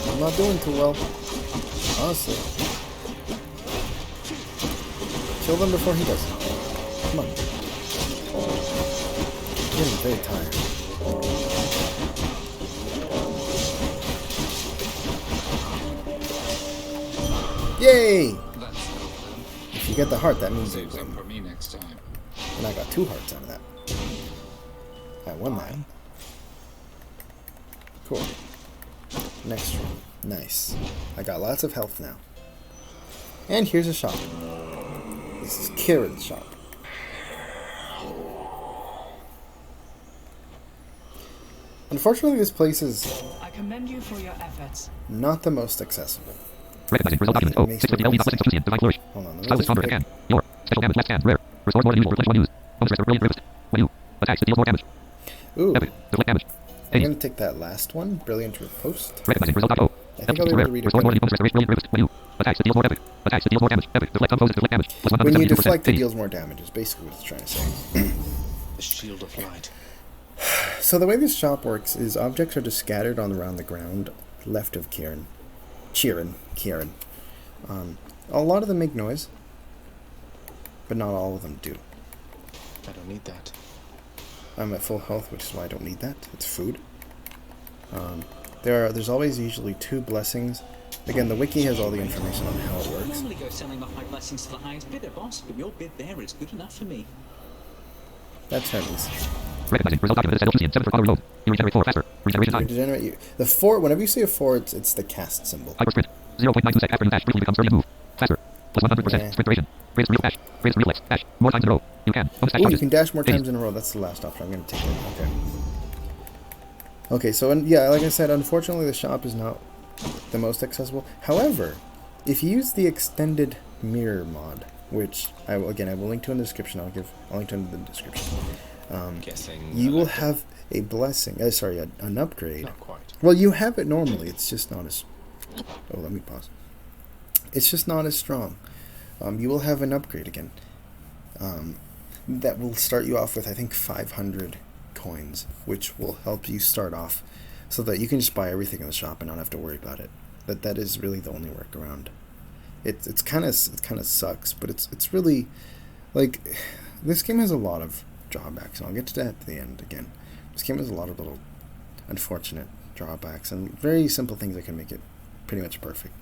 I'm not doing too well. Honestly. Kill them before he does. Come on. I'm getting very tired. Yay! If you get the heart, that means you Save some win. for me next time. And I got 2 hearts out of that. I won that. Cool. Next room. Nice. I got lots of health now. And here's a shop. This is Kieran's shop. Unfortunately, this place is I commend you for your efforts. not the most accessible. Recognizing result document. Oh, 650 LV, blessings of Lucian. Divine flourish. Hold on, let me Style is just stronger and can. Your special damage last scan. Rare. Restores more than usual. Replenish one use. Bonus rest. Brilliant bravest. When you attacks, it deals more damage. Ooh. Epic. Deflect damage. I'm 80s. going to take that last one. Brilliant Riposte. Recognizing result doc. Oh. I think I'll be able Rare. to read it Restores more better. than bonus restoration. Brilliant bravest. When you attacks, it deals more epic. Attacks, it deals more damage. Epic. Deflect some foes, deflect damage. Plus 170%. When you deflect, it 80s. deals more damage, is basically what it's trying to say. The shield of light. So the way this shop works is objects are just scattered on around the ground left of Kieran. A lot of them make noise, but not all of them do. I don't need that. I'm at full health, which is why I don't need that. It's food. There's always usually 2 blessings. Again, the wiki has all the information on how it I works. normally go selling off my blessings to the highest bidder, boss, but your bid there is good enough for me. That's Hermes. Recognizing result document. This is Lucian. 7 for auto reload. You regenerate 4 faster. Regeneration time. Regenerate you. The 4. Whenever you see a 4, it's the cast symbol. Hyper sprint. 0.92 sec after new dash. Briefly becomes 30 and move. Faster. Plus 100% Yeah. sprint duration. Greatest real dash. Greatest reflex. Dash. More times in a row. You can. Bonus dash Ooh, you charges. can dash more 80s. times in a row. That's the last option. I'm going to take it. Okay. Okay, so yeah, like I said, unfortunately the shop is not the most accessible. However, if you use the extended mirror mod, which I will link to in the description. I'll link to in the description. Guessing. You will have a blessing. An upgrade. Not quite. Well, you have it normally. It's just not as. Oh, let me pause. It's just not as strong. You will have an upgrade again. That will start you off with, I think, 500 coins, which will help you start off, so that you can just buy everything in the shop and not have to worry about it. That is really the only workaround. It kind of sucks, but it's really like this game has a lot of drawbacks, and I'll get to that at the end again. This game has a lot of little unfortunate drawbacks and very simple things that can make it pretty much perfect.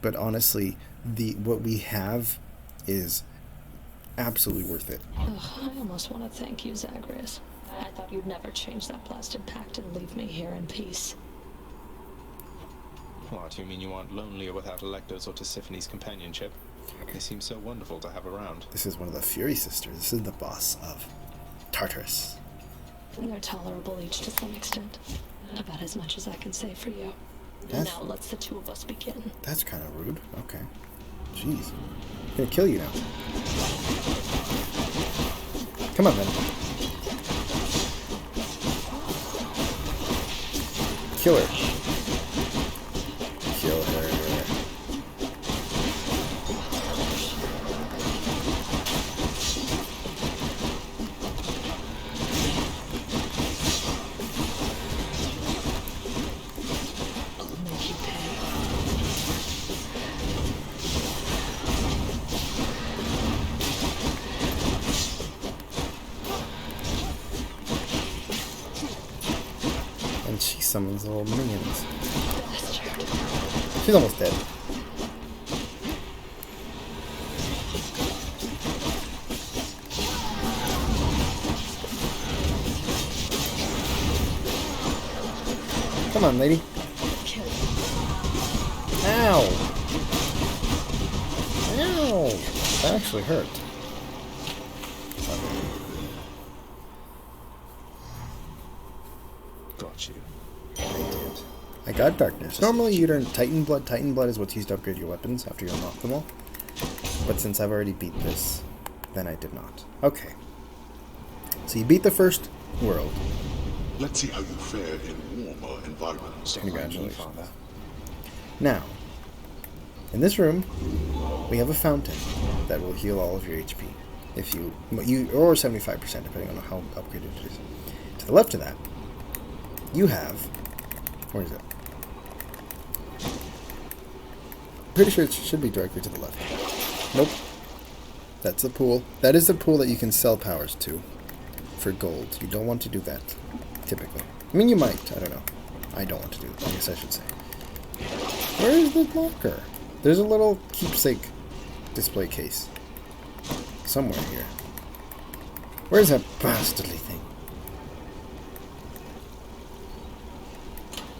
But honestly, what we have is absolutely worth it. Ugh, I almost want to thank you, Zagreus. I thought you'd never change that blasted pact and leave me here in peace. What, you mean you aren't lonely or without Electo's or Tisiphone's companionship? They seem so wonderful to have around. This is one of the Fury Sisters. This is the boss of Tartarus. They're tolerable each to some extent. About as much as I can say for you. Now let's the 2 of us begin. That's kind of rude. Okay. Jeez. I'm gonna kill you now. Come on, then. Kill her. Kill her. summons little minions. She's almost dead. Come on, lady. Ow! Ow! That actually hurt. Got you. I did. I got darkness. Normally you'd earn Titan Blood. Titan Blood is what's used to upgrade your weapons after you unlock them all. But since I've already beat this, then I did not. Okay. So you beat the first world. Let's see how you fare in warmer environments. Congratulations. Now, in this room, we have a fountain that will heal all of your HP. If you or 75%, depending on how upgraded it is. To the left of that, you have... Where is it? Pretty sure it should be directly to the left. Nope. That's the pool. That is the pool that you can sell powers to for gold. You don't want to do that, typically. I mean, you might. I don't know. I don't want to do it, I guess I should say. Where is the locker? There's a little keepsake display case. Somewhere here. Where's that bastardly thing?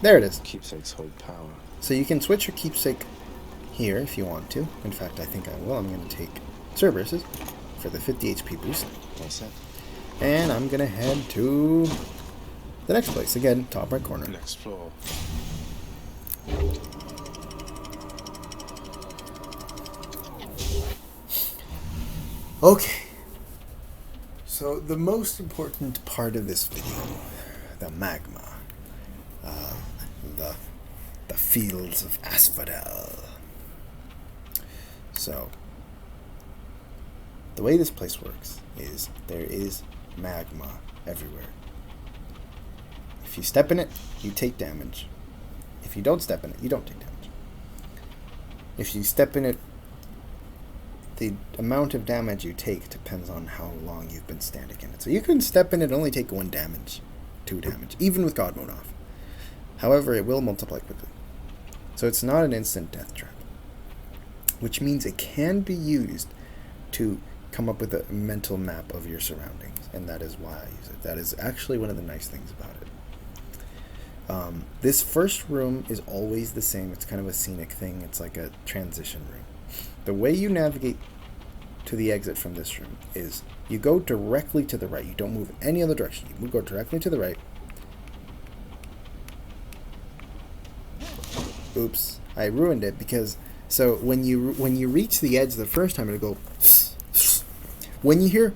There it is. Keepsakes hold power. So you can switch your keepsake here if you want to. In fact, I think I will. I'm going to take Cerberus's for the 50 HP boost. Well said. And I'm going to head to the next place. Again, top right corner. Next floor. Okay. So the most important part of this video, the magma. The fields of asphodel. So, the way this place works is there is magma everywhere. If you step in it, you take damage. If you don't step in it, you don't take damage. If you step in it, the amount of damage you take depends on how long you've been standing in it. So you can step in it and only take 1 damage, 2 damage, even with God mode off. However, it will multiply quickly. So it's not an instant death trap. Which means it can be used to come up with a mental map of your surroundings. And that is why I use it. That is actually one of the nice things about it. This first room is always the same. It's kind of a scenic thing. It's like a transition room. The way you navigate to the exit from this room is you go directly to the right. You don't move any other direction. You go directly to the right. Oops, I ruined it because so when you reach the edge the first time it'll go. When you hear,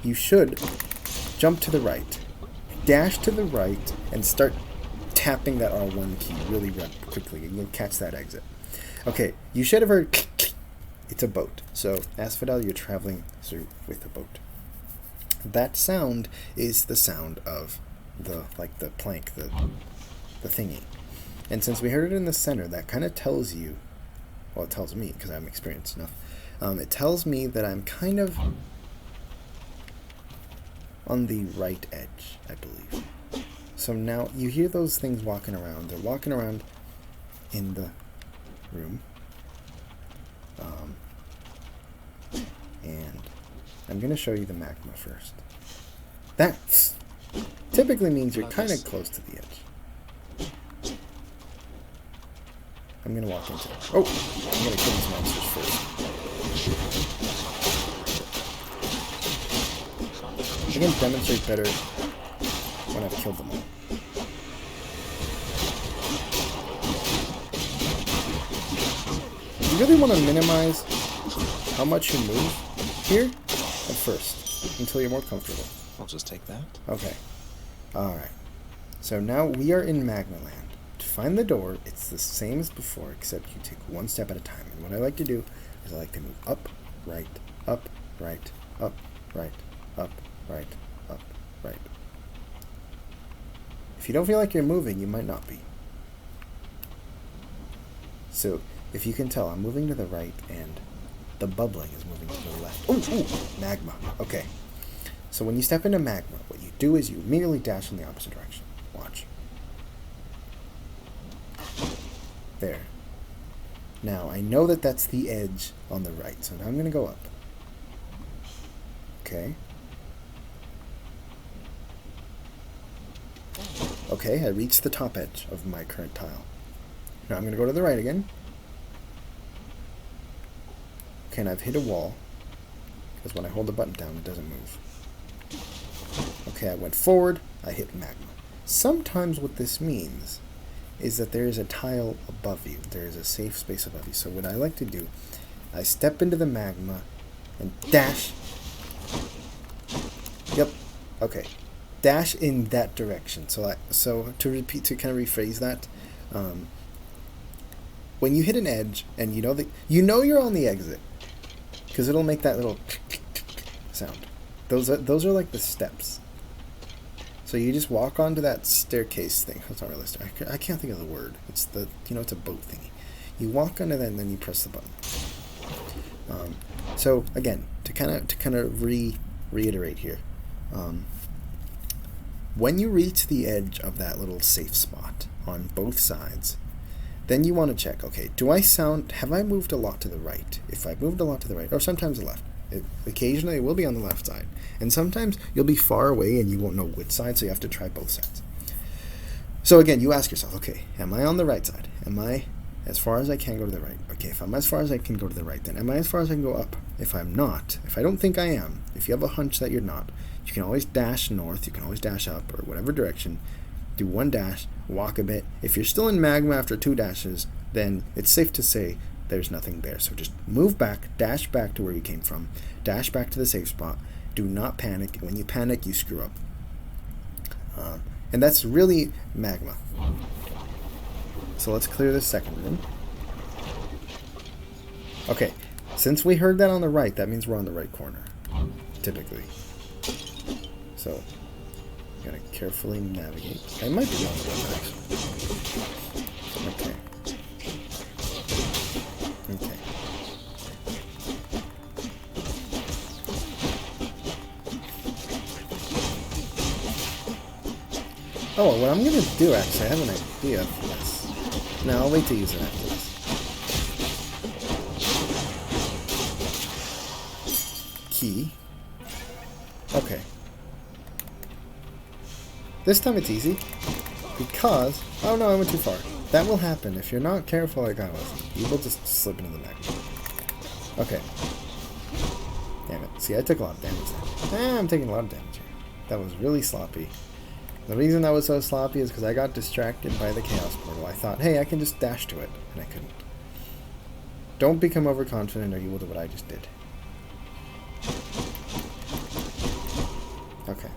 you should jump to the right, dash to the right, and start tapping that R1 key really quickly, and you'll catch that exit. Okay, you should have heard. It's a boat. So asphodel, you're traveling through with a boat. That sound is the sound of the plank, the thingy. And since we heard it in the center, that kind of tells you, well, it tells me, because I'm experienced enough, it tells me that I'm kind of on the right edge, I believe. So now, you hear those things walking around. They're walking around in the room. And I'm going to show you the magma first. That typically means you're kind of close to the edge. I'm gonna walk into it. Oh! I'm gonna kill these monsters first. I can demonstrate better when I've killed them all. You really want to minimize how much you move here at first, until you're more comfortable. I'll just take that. Okay. Alright. So now we are in Magma Land. To find the door, it's the same as before, except you take 1 step at a time. And what I like to do is I like to move up, right, up, right, up, right, up, right, up, right. If you don't feel like you're moving, you might not be. So, if you can tell, I'm moving to the right, and the bubbling is moving to the left. Ooh, magma. Okay. So when you step into magma, what you do is you immediately dash in the opposite direction. Watch. There. Now, I know that that's the edge on the right, so now I'm going to go up. Okay. Okay, I reached the top edge of my current tile. Now I'm going to go to the right again. Okay, and I've hit a wall, because when I hold the button down, it doesn't move. Okay, I went forward, I hit magma. Sometimes what this means is that there is a tile above you. There is a safe space above you. So what I like to do, I step into the magma and dash. Yep. Okay. Dash in that direction. So to kind of rephrase that, when you hit an edge and you know you're on the exit, because it'll make that little sound. Those are like the steps. So you just walk onto that staircase thing. That's not really a stair. I can't think of the word. It's the it's a boat thingy. You walk onto that and then you press the button. So again, to kind of reiterate here, when you reach the edge of that little safe spot on both sides, then you want to check. Okay, have I moved a lot to the right? If I've moved a lot to the right, or sometimes the left. Occasionally it will be on the left side, and sometimes you'll be far away and you won't know which side, so you have to try both sides. So again, you ask yourself, okay, am I on the right side? Am I as far as I can go to the right? Okay, if I'm as far as I can go to the right, then am I as far as I can go up? If I'm not, if I don't think I am, if you have a hunch that you're not, you can always dash north, you can always dash up, or whatever direction, do one dash, walk a bit. If you're still in magma after 2 dashes, then it's safe to say there's nothing there. So just move back, dash back to where you came from, dash back to the safe spot. Do not panic. When you panic, you screw up. And that's really magma. So let's clear this second room. Okay, since we heard that on the right, that means we're on the right corner, typically. So, gotta carefully navigate. I might be on the right direction. Okay. Okay. Oh, what I'm gonna do, actually, I have an idea for this. No, I'll wait to use it after this. Key. Okay. This time it's easy, because... Oh no, I went too far. That will happen if you're not careful like I was. You will just slip into the magma. Okay. Damn it. See, I took a lot of damage there. I'm taking a lot of damage here. That was really sloppy. The reason that was so sloppy is because I got distracted by the chaos portal. I thought, hey, I can just dash to it, and I couldn't. Don't become overconfident or you will do what I just did. Okay.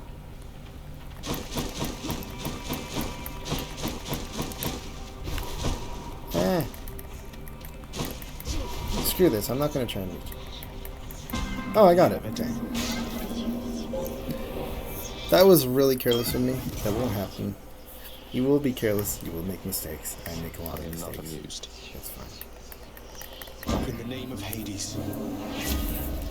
Screw this, I'm not going to try and reach it. Oh, I got it. Okay. That was really careless of me. That won't happen. You will be careless, you will make mistakes. I make a lot of mistakes. Not amused. That's fine. In the name of Hades.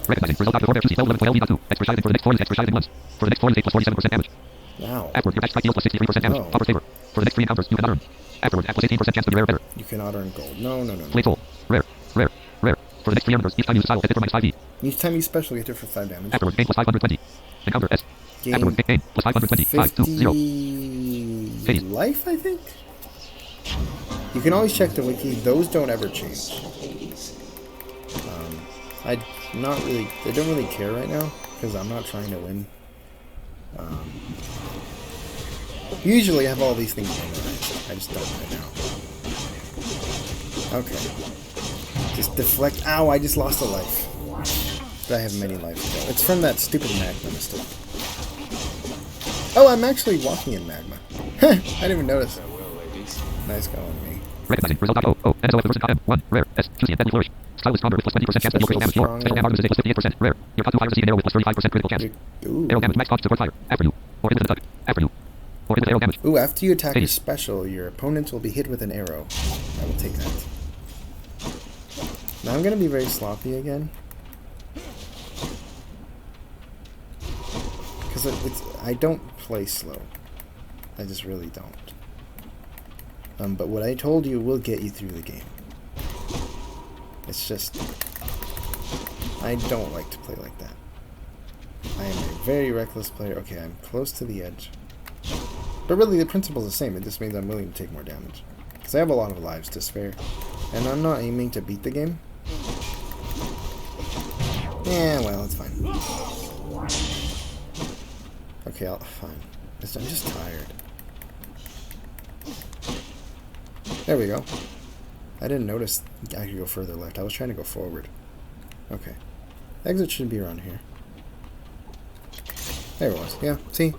Recognizing result after 4 bear 2 level 12 Extra shielding for the next floor is extra shielding once. For the next floor is 8 plus 47% damage. Wow. Afterward, your patch strike deals plus 63% damage. Topper's favor. For the next 3 encounters, you can unearn. Afterward, add plus 18% chance to be rare or better. You can unearn gold. No. Flame soul. Rare. For the next 3 encounters, each time you use style, hit it for minus 5e. Each time you special, you hit it for 5 damage. Afterward, gain plus 520. Encounter S. Afterward, gain plus 520. 50 life, I think? You can always check the wiki. Those don't ever change. I don't really care right now, because I'm not trying to win. Usually I have all these things memorized. I just don't right now. Okay. Just deflect. Ow, I just lost a life. But I have many lives to go. It's from that stupid magma mistake. Oh, I'm actually walking in magma. I didn't even notice. Nice going, me. Recognizing result O. NSO versus M1. Rare. S. Juicy and deadly flourish. Style is stronger with plus 20% chance to deal critical damage. More. Special power is plus 58%. Rare. Your top 2 fires receive an arrow with plus 35% critical chance. Arrow damage max dodge support fire. After you. Or into the duck. After you. Or into the arrow damage. Ooh, after you attack your special, your opponents will be hit with an arrow. I will take that. Now I'm going to be very sloppy again. Because I don't play slow. I just really don't. But what I told you will get you through the game. It's just, I don't like to play like that. I am a very reckless player. Okay, I'm close to the edge. But really, the principle's the same. It just means I'm willing to take more damage. Because I have a lot of lives to spare. And I'm not aiming to beat the game. Yeah, well, it's fine. Okay, fine. I'm just tired. There we go. I didn't notice I could go further left. I was trying to go forward. Okay. Exit should be around here. There it was. Yeah, see?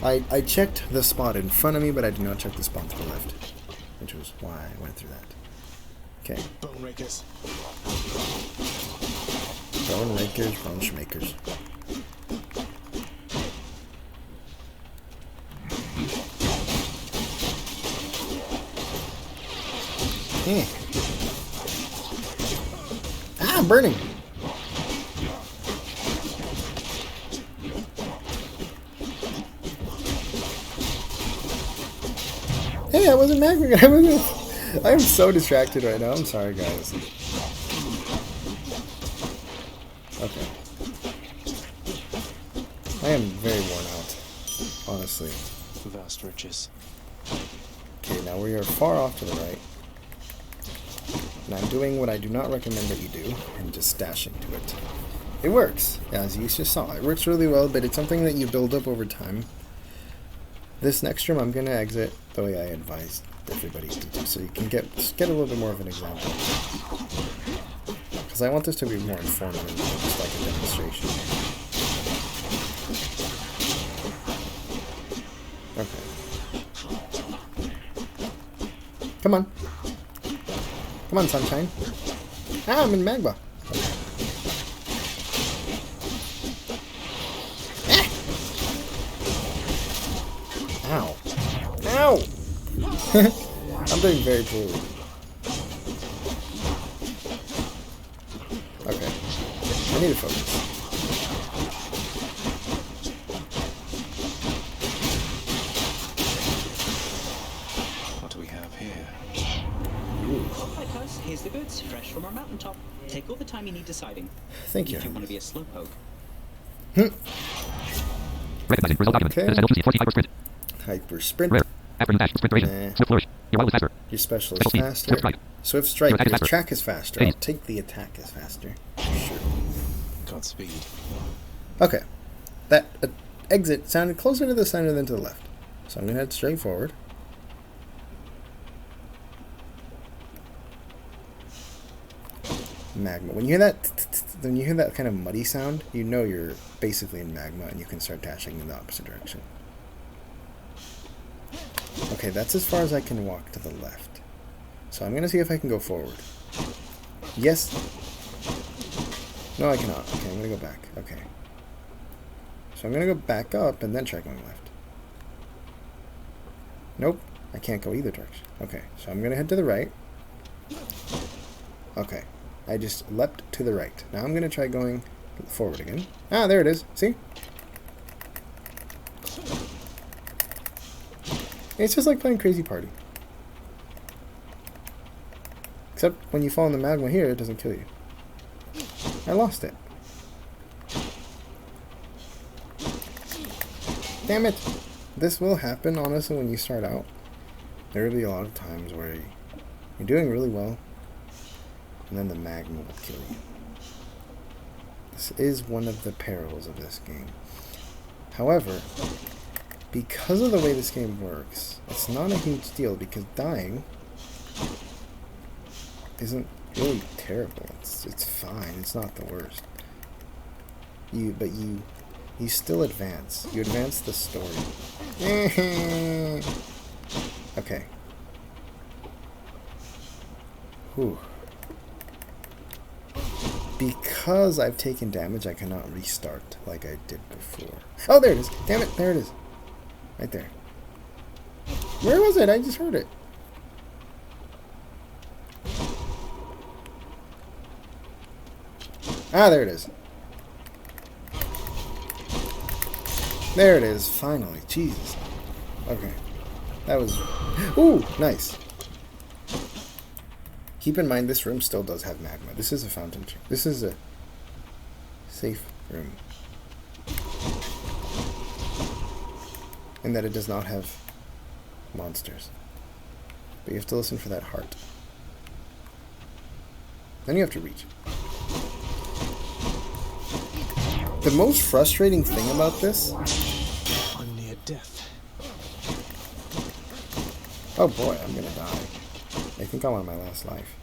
I checked the spot in front of me, but I did not check the spot to the left. Which was why I went through that. Okay. Bone rakers. Bone rakers, bone schmakers. Ah, I'm burning! Hey, I wasn't Magma. I am so distracted right now. I'm sorry, guys. Okay. I am very worn out, honestly. Vast riches. Okay, now we are far off to the right. And I'm doing what I do not recommend that you do, and just dashing to it. It works, as you just saw. It works really well, but it's something that you build up over time. This next room I'm going to exit the way I advised everybody to do, so you can get a little bit more of an example. Because I want this to be more informative than just like a demonstration. Okay. Come on. Come on, sunshine. Ah, I'm in Magma. Ow. Ow! I'm doing very poorly. Okay. I need to focus. What do we have here? Hi, cuz. Here's the goods, fresh from our mountaintop. Take all the time you need deciding. Thank you. If you want to be a slowpoke. Recognizing result document. Okay. SLC 40 hyper sprint. Hyper sprint. Rare. After dash. Sprint duration. Swift flourish. Your wild is faster. Your special is Special speed. faster. Swift strike. Swift strike. Your attack is Your faster. track is faster. I'll take the attack as faster. Sure. Godspeed. Okay. That exit sounded closer to the center than to the left. So I'm going to head straight forward. Magma. When you hear that kind of muddy sound, you know you're basically in magma and you can start dashing in the opposite direction. Okay, that's as far as I can walk to the left. So I'm going to see if I can go forward. Yes. No, I cannot. Okay, I'm going to go back. Okay. So I'm going to go back up and then try going left. Nope. I can't go either direction. Okay, so I'm going to head to the right. Okay. I just leapt to the right. Now I'm going to try going forward again. Ah, there it is. See? It's just like playing Crazy Party. Except when you fall in the magma here, it doesn't kill you. I lost it. Damn it! This will happen, honestly, when you start out. There will be a lot of times where you're doing really well, and then the magma will kill you. This is one of the perils of this game. However, because of the way this game works, it's not a huge deal, because dying isn't really terrible. It's fine. It's not the worst. But you still advance. You advance the story. Okay. Whew. Because I've taken damage, I cannot restart like I did before. Oh, there it is. Damn it. There it is. Right there. Where was it? I just heard it. Ah, there it is. There it is. Finally. Jesus. Okay. That was... Ooh, nice. Keep in mind, this room still does have magma. This is a fountain. This is a safe room. In that it does not have monsters. But you have to listen for that heart. Then you have to reach. The most frustrating thing about this... I'm near death. Oh boy, I'm gonna die. I think I'm on my last life.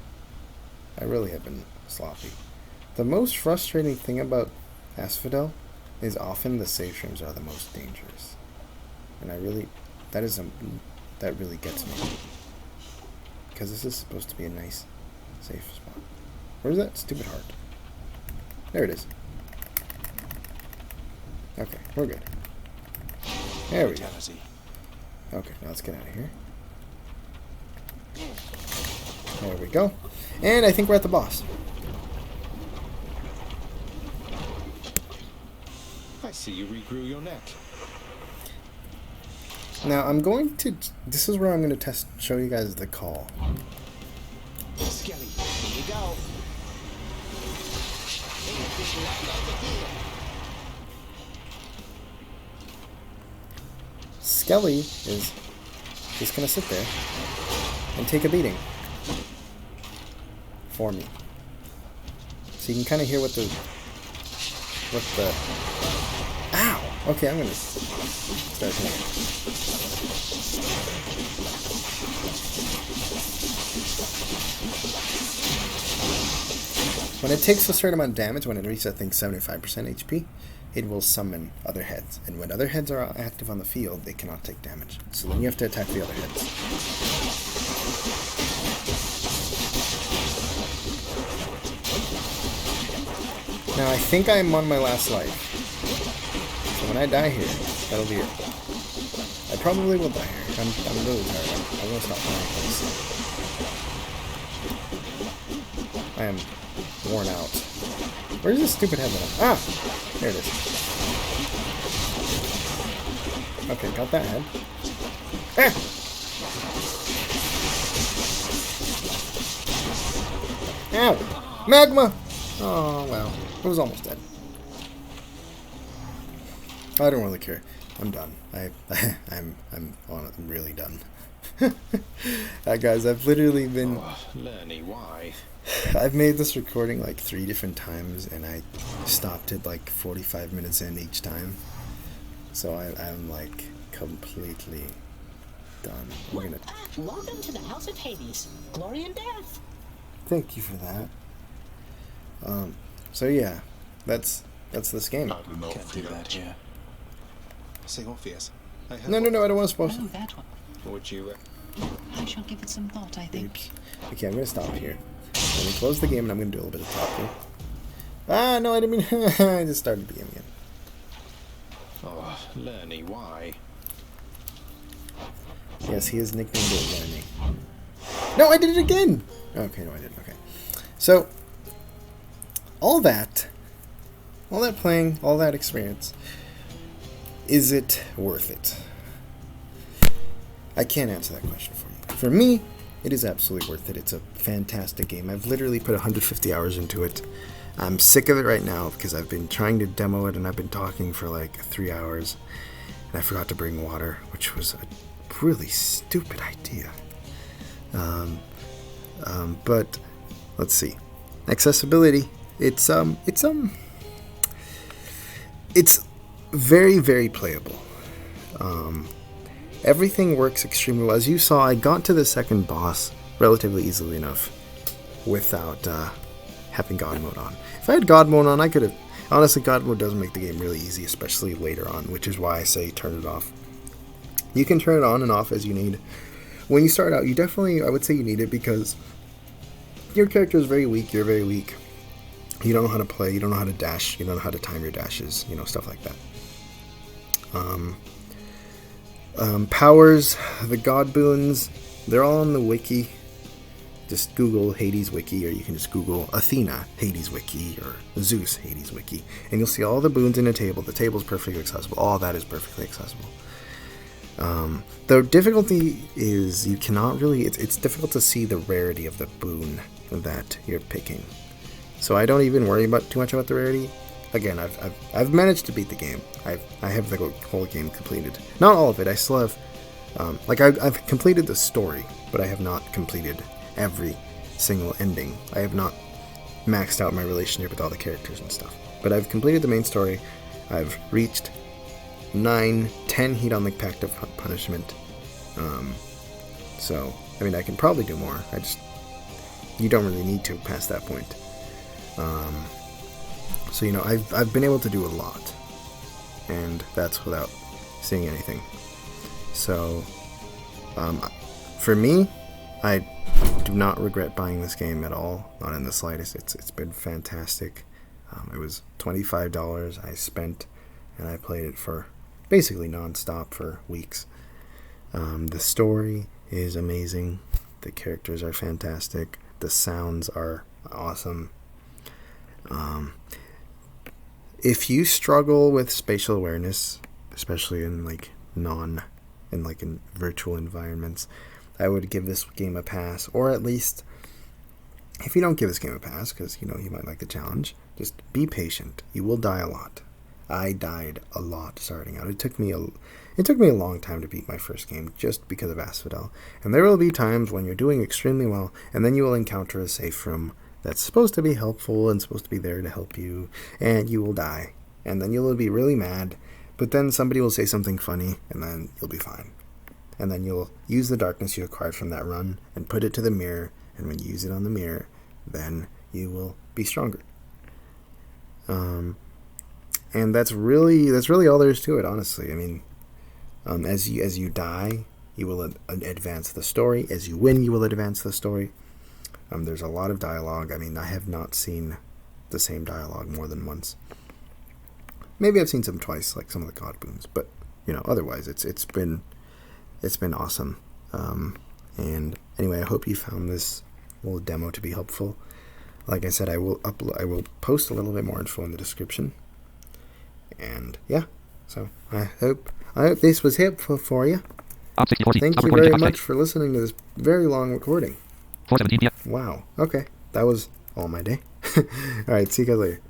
I really have been sloppy. The most frustrating thing about Asphodel is often the save rooms are the most dangerous. And I really... that really gets me. Because this is supposed to be a nice, safe spot. Where's that stupid heart? There it is. Okay, we're good. There we go. Okay, now let's get out of here. There we go. And I think we're at the boss. I see you regrew your neck. Now I'm going to... This is where I'm going to show you guys the call. Skelly, here you go. Skelly is just going to sit there and take a beating for me. So you can kind of hear what the... Ow! Okay, I'm going to start here. When it takes a certain amount of damage, when it reaches, I think, 75% HP, it will summon other heads. And when other heads are active on the field, they cannot take damage. So then you have to attack the other heads. Now, I think I'm on my last life. So when I die here, that'll be it. I probably will die here. I'm really tired. I'm going to stop playing this. I am worn out. Where's this stupid head that I'm... Ah! There it is. Okay, got that head. Ah! Ow! Magma! Oh, well. It was almost dead. I don't really care. I'm done. I'm really done. Guys, I've literally been... Oh, Lerny, why? I've made this recording like 3 different times, and I stopped it like 45 minutes in each time. So I'm like completely done. Welcome to the House of Hades. Glory and death. Thank you for that. So yeah, that's this game. Can't do that here. Say Orpheus. No, I don't want to spoil Oh, that one. Would you... I shall give it some thought, I think. Okay, I'm going to stop here. Let me close the game, and I'm going to do a little bit of talking. Ah, no, I didn't mean... I just started the game again. Oh, Lerny, why? Yes, he is nicknamed it Lerny. No, I did it again! Okay, no, I didn't. Okay. So, all that playing, all that experience, is it worth it? I can't answer that question for you. For me, it is absolutely worth it. It's a fantastic game. I've literally put 150 hours into it. I'm sick of it right now because I've been trying to demo it and I've been talking for like 3 hours. And I forgot to bring water, which was a really stupid idea. But let's see. Accessibility. It's very, very playable. Everything works extremely well. As you saw, I got to the second boss relatively easily enough without having God mode on. If I had God mode on, I could have... Honestly, God mode does make the game really easy, especially later on, which is why I say turn it off. You can turn it on and off as you need. When you start out, you definitely... I would say you need it because your character is very weak. You're very weak. You don't know how to play. You don't know how to dash. You don't know how to time your dashes. Stuff like that. Powers, the god boons, they're all on the wiki. Just Google Hades wiki, or you can just Google Athena Hades wiki, or Zeus Hades wiki, and you'll see all the boons in a table. The table's perfectly accessible. All that is perfectly accessible. The difficulty is you cannot really. It's difficult to see the rarity of the boon that you're picking. So I don't even worry too much about the rarity. Again, I've managed to beat the game. I have the whole game completed. Not all of it. I still have. I've completed the story, but I have not completed every single ending. I have not maxed out my relationship with all the characters and stuff. But I've completed the main story. I've reached 9, 10 heat on the Pact of Punishment. So, I mean, I can probably do more. You don't really need to past that point. So, you know, I've been able to do a lot. And that's without seeing anything. So, for me, I do not regret buying this game at all. Not in the slightest. It's been fantastic. It was $25 I spent, and I played it for basically non-stop for weeks. The story is amazing. The characters are fantastic. The sounds are awesome. If you struggle with spatial awareness, especially in in virtual environments, I would give this game a pass. Or at least, if you don't give this game a pass, because you know you might like the challenge, just be patient. You will die a lot. I died a lot starting out. It took me a long time to beat my first game just because of Asphodel. And there will be times when you're doing extremely well, and then you will encounter a safe room that's supposed to be helpful and supposed to be there to help you, and you will die. And then you'll be really mad, but then somebody will say something funny, and then you'll be fine. And then you'll use the darkness you acquired from that run and put it to the mirror, and when you use it on the mirror, then you will be stronger. And that's really all there is to it, honestly. I mean, as you die, you will advance the story. As you win, you will advance the story. There's a lot of dialogue. I mean, I have not seen the same dialogue more than once. Maybe I've seen some twice, like some of the God Boons, but you know, otherwise it's been awesome. And anyway, I hope you found this little demo to be helpful. Like I said, I will post a little bit more info in the description. And yeah, so I hope this was helpful for you. Thank you very much for listening to this very long recording. 4:17 p.m. Wow. Okay, that was all my day. All right, see you guys later.